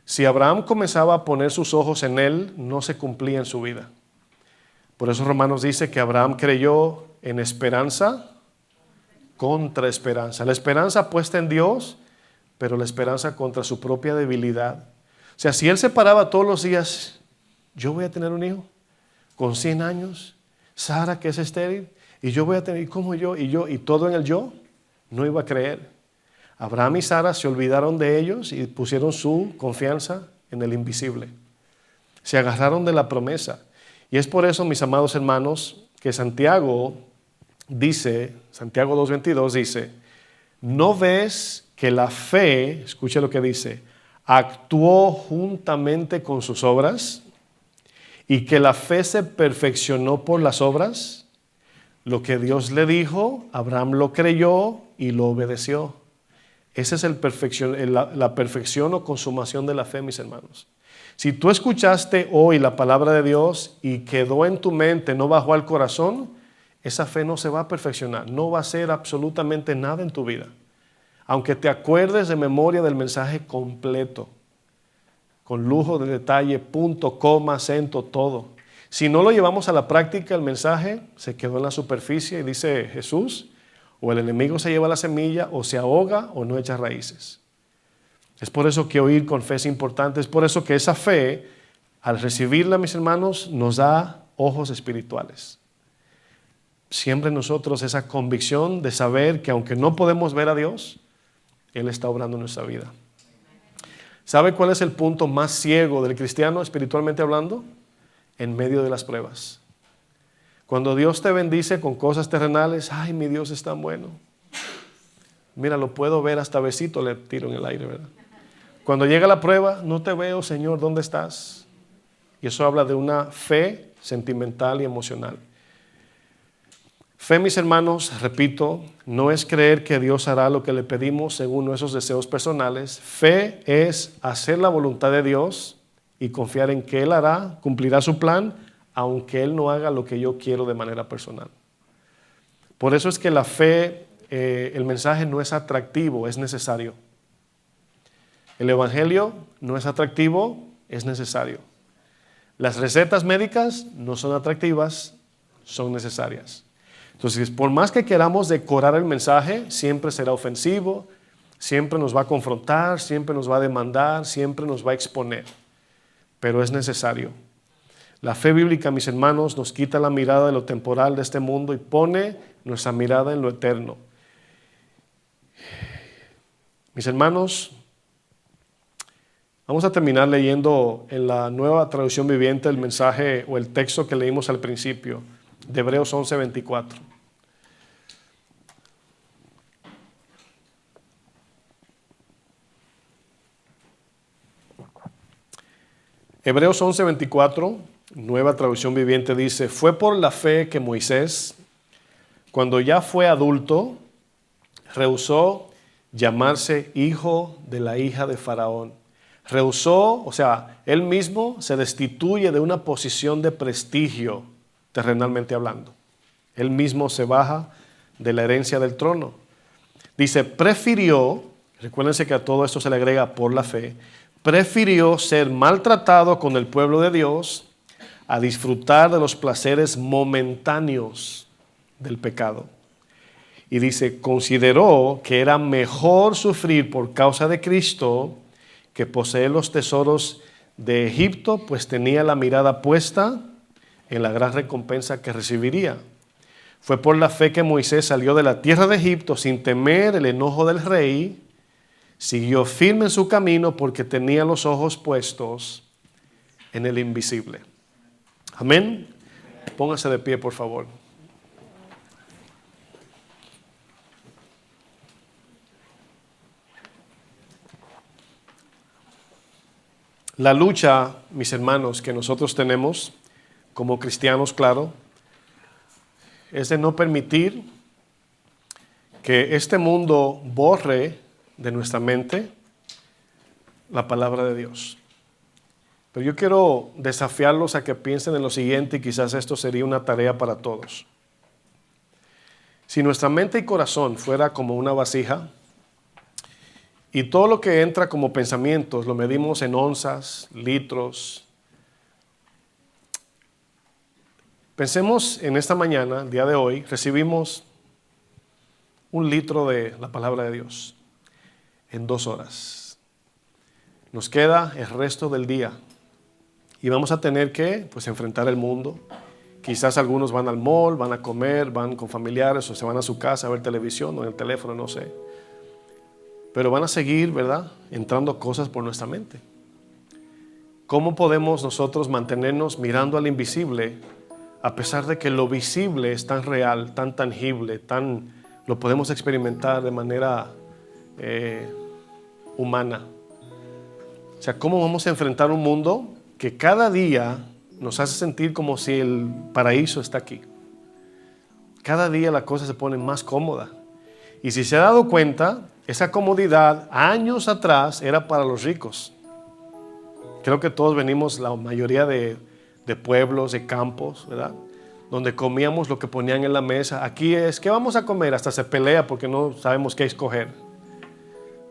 si Abraham comenzaba a poner sus ojos en él, no se cumplía en su vida. Por eso Romanos dice que Abraham creyó en esperanza contra esperanza. La esperanza puesta en Dios, pero la esperanza contra su propia debilidad. O sea, si él se paraba todos los días, yo voy a tener un hijo con 100 años, Sara que es estéril, y yo voy a tener, ¿y cómo yo? Y todo en el yo, no iba a creer. Abraham y Sara se olvidaron de ellos y pusieron su confianza en el invisible. Se agarraron de la promesa. Y es por eso, mis amados hermanos, que Santiago dice, Santiago 2:22 dice, ¿no ves que la fe, escuche lo que dice, actuó juntamente con sus obras y que la fe se perfeccionó por las obras? Lo que Dios le dijo, Abraham lo creyó y lo obedeció. Esa es la perfección o consumación de la fe, mis hermanos. Si tú escuchaste hoy la palabra de Dios y quedó en tu mente, no bajó al corazón, esa fe no se va a perfeccionar, no va a hacer absolutamente nada en tu vida. Aunque te acuerdes de memoria del mensaje completo, con lujo de detalle, punto, coma, acento, todo. Si no lo llevamos a la práctica, el mensaje se quedó en la superficie y dice Jesús, o el enemigo se lleva la semilla, o se ahoga, o no echa raíces. Es por eso que oír con fe es importante, es por eso que esa fe, al recibirla, mis hermanos, nos da ojos espirituales. Siempre en nosotros esa convicción de saber que aunque no podemos ver a Dios, Él está obrando en nuestra vida. ¿Sabe cuál es el punto más ciego del cristiano espiritualmente hablando? En medio de las pruebas. Cuando Dios te bendice con cosas terrenales, ay, mi Dios es tan bueno. Mira, lo puedo ver, hasta besito le tiro en el aire, ¿verdad? Cuando llega la prueba, no te veo, Señor, ¿dónde estás? Y eso habla de una fe sentimental y emocional. Fe, mis hermanos, repito, no es creer que Dios hará lo que le pedimos según nuestros deseos personales. Fe es hacer la voluntad de Dios y confiar en que Él hará, cumplirá su plan, aunque Él no haga lo que yo quiero de manera personal. Por eso es que la fe, el mensaje no es atractivo, es necesario. El evangelio no es atractivo, es necesario. Las recetas médicas no son atractivas, son necesarias. Entonces, por más que queramos decorar el mensaje, siempre será ofensivo, siempre nos va a confrontar, siempre nos va a demandar, siempre nos va a exponer. Pero es necesario. La fe bíblica, mis hermanos, nos quita la mirada de lo temporal de este mundo y pone nuestra mirada en lo eterno. Mis hermanos, vamos a terminar leyendo en la Nueva Traducción Viviente el mensaje o el texto que leímos al principio, de Hebreos 11:24. Hebreos 11:24, Nueva Traducción Viviente, dice: fue por la fe que Moisés, cuando ya fue adulto, rehusó llamarse hijo de la hija de Faraón. Rehusó, o sea, él mismo se destituye de una posición de prestigio, terrenalmente hablando. Él mismo se baja de la herencia del trono. Dice, prefirió, recuérdense que a todo esto se le agrega por la fe, prefirió ser maltratado con el pueblo de Dios a disfrutar de los placeres momentáneos del pecado. Y dice, consideró que era mejor sufrir por causa de Cristo que poseer los tesoros de Egipto, pues tenía la mirada puesta en la gran recompensa que recibiría. Fue por la fe que Moisés salió de la tierra de Egipto sin temer el enojo del rey, siguió firme en su camino porque tenía los ojos puestos en el invisible. Amén. Póngase de pie, por favor. La lucha, mis hermanos, que nosotros tenemos como cristianos, claro, es de no permitir que este mundo borre de nuestra mente la palabra de Dios. Pero yo quiero desafiarlos a que piensen en lo siguiente, y quizás esto sería una tarea para todos. Si nuestra mente y corazón fuera como una vasija, y todo lo que entra como pensamientos lo medimos en onzas, litros. Pensemos en esta mañana, el día de hoy, recibimos 1 litro de la palabra de Dios en 2 horas. Nos queda el resto del día y vamos a tener que enfrentar el mundo. Quizás algunos van al mall, van a comer, van con familiares o se van a su casa a ver televisión o en el teléfono, no sé. Pero van a seguir, ¿verdad?, entrando cosas por nuestra mente. ¿Cómo podemos nosotros mantenernos mirando al invisible a pesar de que lo visible es tan real, tan tangible, lo podemos experimentar de manera humana? O sea, ¿cómo vamos a enfrentar un mundo que cada día nos hace sentir como si el paraíso está aquí? Cada día la cosa se pone más cómoda. Y si se ha dado cuenta, Esa comodidad años atrás era para los ricos. Creo que todos venimos, la mayoría de pueblos, de campos, ¿verdad? Donde comíamos lo que ponían en la mesa. Aquí es, ¿qué vamos a comer? Hasta se pelea porque no sabemos qué escoger.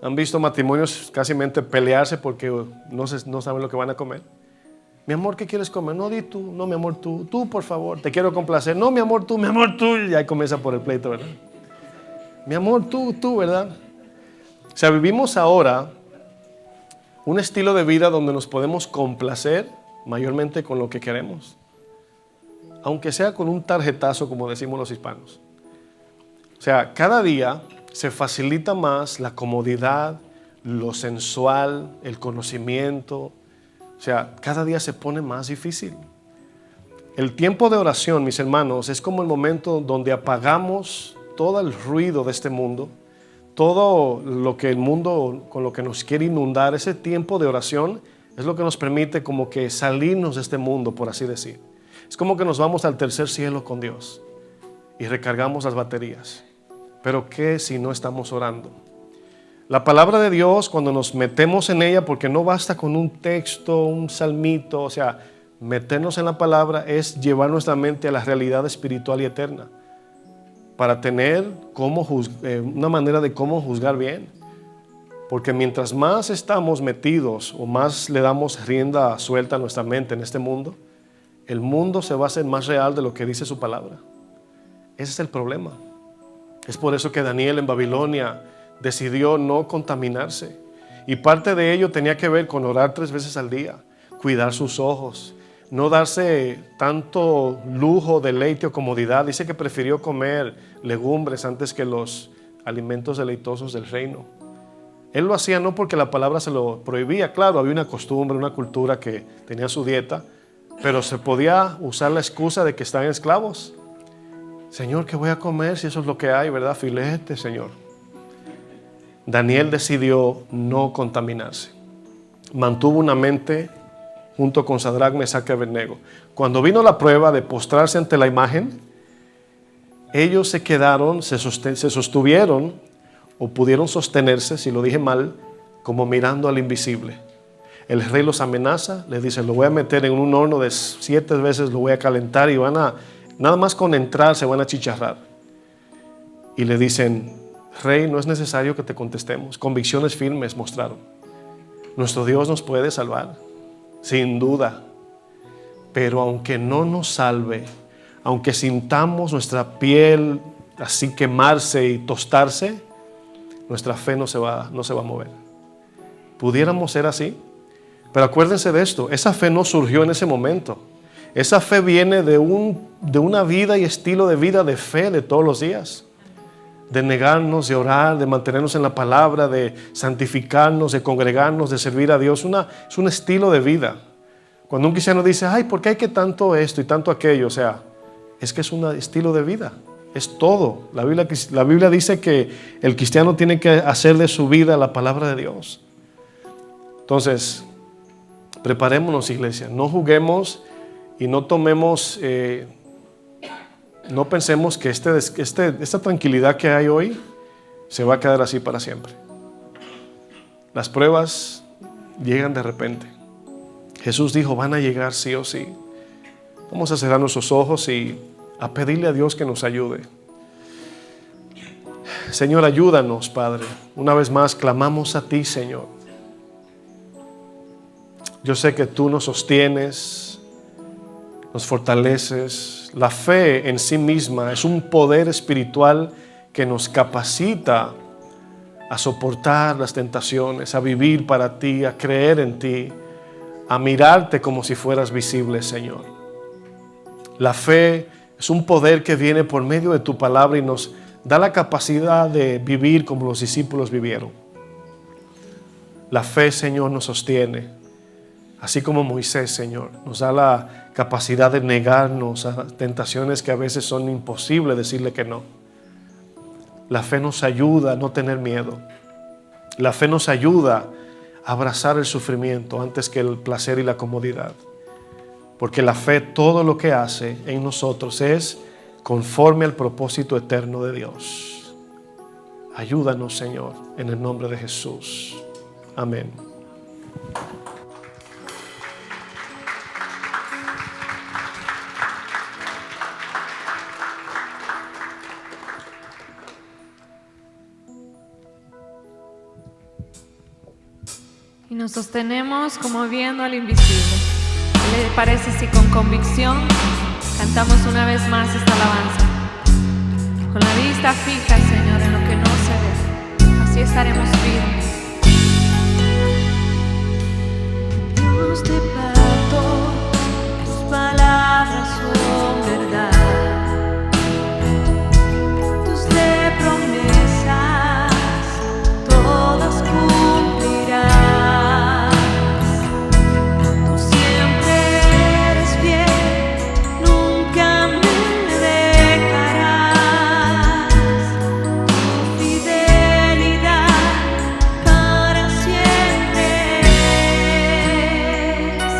¿Han visto matrimonios casi pelearse porque no saben lo que van a comer? Mi amor, ¿qué quieres comer? No, di tú. No, mi amor, tú. Tú, por favor. Te quiero complacer. No, mi amor, tú. Mi amor, tú. Y ahí comienza por el pleito, ¿verdad? Mi amor, tú, ¿verdad? O sea, vivimos ahora un estilo de vida donde nos podemos complacer mayormente con lo que queremos. Aunque sea con un tarjetazo, como decimos los hispanos. O sea, cada día se facilita más la comodidad, lo sensual, el conocimiento. O sea, cada día se pone más difícil. El tiempo de oración, mis hermanos, es como el momento donde apagamos todo el ruido de este mundo, todo lo que el mundo con lo que nos quiere inundar. Ese tiempo de oración es lo que nos permite como que salirnos de este mundo, por así decir. Es como que nos vamos al tercer cielo con Dios y recargamos las baterías. Pero ¿qué si no estamos orando? La palabra de Dios, cuando nos metemos en ella, porque no basta con un texto, un salmito, o sea, meternos en la palabra es llevar nuestra mente a la realidad espiritual y eterna para tener una manera de cómo juzgar bien. Porque mientras más estamos metidos o más le damos rienda suelta a nuestra mente en este mundo, el mundo se va a hacer más real de lo que dice su palabra. Ese es el problema. Es por eso que Daniel en Babilonia decidió no contaminarse. Y parte de ello tenía que ver con orar 3 veces al día, cuidar sus ojos, no darse tanto lujo, deleite o comodidad. Dice que prefirió comer legumbres antes que los alimentos deleitosos del reino. Él lo hacía no porque la palabra se lo prohibía. Claro, había una costumbre, una cultura que tenía su dieta, pero se podía usar la excusa de que estaban esclavos. Señor, ¿qué voy a comer si eso es lo que hay, verdad? Filete, Señor. Daniel decidió no contaminarse. Mantuvo una mente junto con Sadrach, Mesach y Abednego. Cuando vino la prueba de postrarse ante la imagen, ellos se quedaron, se sostuvieron o pudieron sostenerse, si lo dije mal, como mirando al invisible. El rey los amenaza, les dice, lo voy a meter en un horno de 7 veces, lo voy a calentar y nada más con entrar se van a chicharrar. Y le dicen, rey, no es necesario que te contestemos. Convicciones firmes mostraron. Nuestro Dios nos puede salvar, sin duda. Pero aunque no nos salve, aunque sintamos nuestra piel así quemarse y tostarse, nuestra fe no se va a mover. ¿Pudiéramos ser así? Pero acuérdense de esto, esa fe no surgió en ese momento. Esa fe viene de una vida y estilo de vida de fe de todos los días. De negarnos, de orar, de mantenernos en la palabra, de santificarnos, de congregarnos, de servir a Dios. Es un estilo de vida. Cuando un cristiano dice, ay, ¿por qué hay que tanto esto y tanto aquello? O sea, es que es un estilo de vida. Es todo. La Biblia dice que el cristiano tiene que hacer de su vida la palabra de Dios. Entonces, preparémonos, iglesia. No juguemos y no tomemos, no pensemos que esta tranquilidad que hay hoy se va a quedar así para siempre. Las pruebas llegan de repente. Jesús dijo, van a llegar sí o sí. Vamos a cerrar nuestros ojos y a pedirle a Dios que nos ayude. Señor, ayúdanos, Padre. Una vez más, clamamos a ti, Señor. Yo sé que tú nos sostienes, nos fortaleces. La fe en sí misma es un poder espiritual que nos capacita a soportar las tentaciones, a vivir para ti, a creer en ti, a mirarte como si fueras visible, Señor. La fe es un poder que viene por medio de tu palabra y nos da la capacidad de vivir como los discípulos vivieron. La fe, Señor, nos sostiene. Así como Moisés, Señor, nos da la capacidad de negarnos a tentaciones que a veces son imposibles decirle que no. La fe nos ayuda a no tener miedo. La fe nos ayuda a abrazar el sufrimiento antes que el placer y la comodidad. Porque la fe todo lo que hace en nosotros es conforme al propósito eterno de Dios. Ayúdanos, Señor, en el nombre de Jesús. Amén. Y nos sostenemos como viendo al invisible. ¿Qué le parece si con convicción cantamos una vez más esta alabanza? Con la vista fija, Señor, en lo que no se ve. Así estaremos firmes. Dios de pacto, tus palabras son verdad. Tus de promesas, todas cumplirás. Tú siempre eres fiel, nunca me dejarás. Tu fidelidad para siempre es.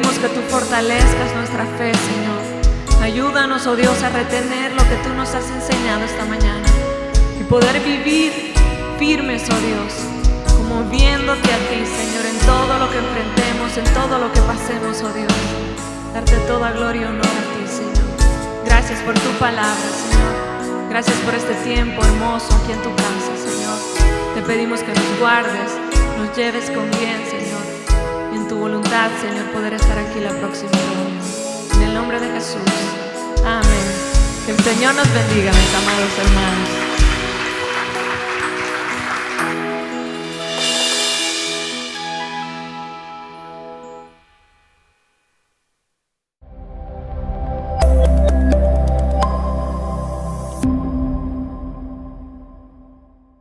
pedimos que tú fortalezcas nuestra fe, Señor. Ayúdanos, oh Dios, a retener lo que tú nos has enseñado esta mañana y poder vivir firmes, oh Dios, como viéndote a ti, Señor, en todo lo que enfrentemos, en todo lo que pasemos, oh Dios. Darte toda gloria y honor a ti, Señor. Gracias por tu palabra, Señor. Gracias por este tiempo hermoso aquí en tu casa, Señor. Te pedimos que nos guardes, nos lleves con bien, Señor. Y en tu voluntad, Señor, poder estar aquí la próxima reunión. En el nombre de Jesús. Amén. Que el Señor nos bendiga, mis amados hermanos.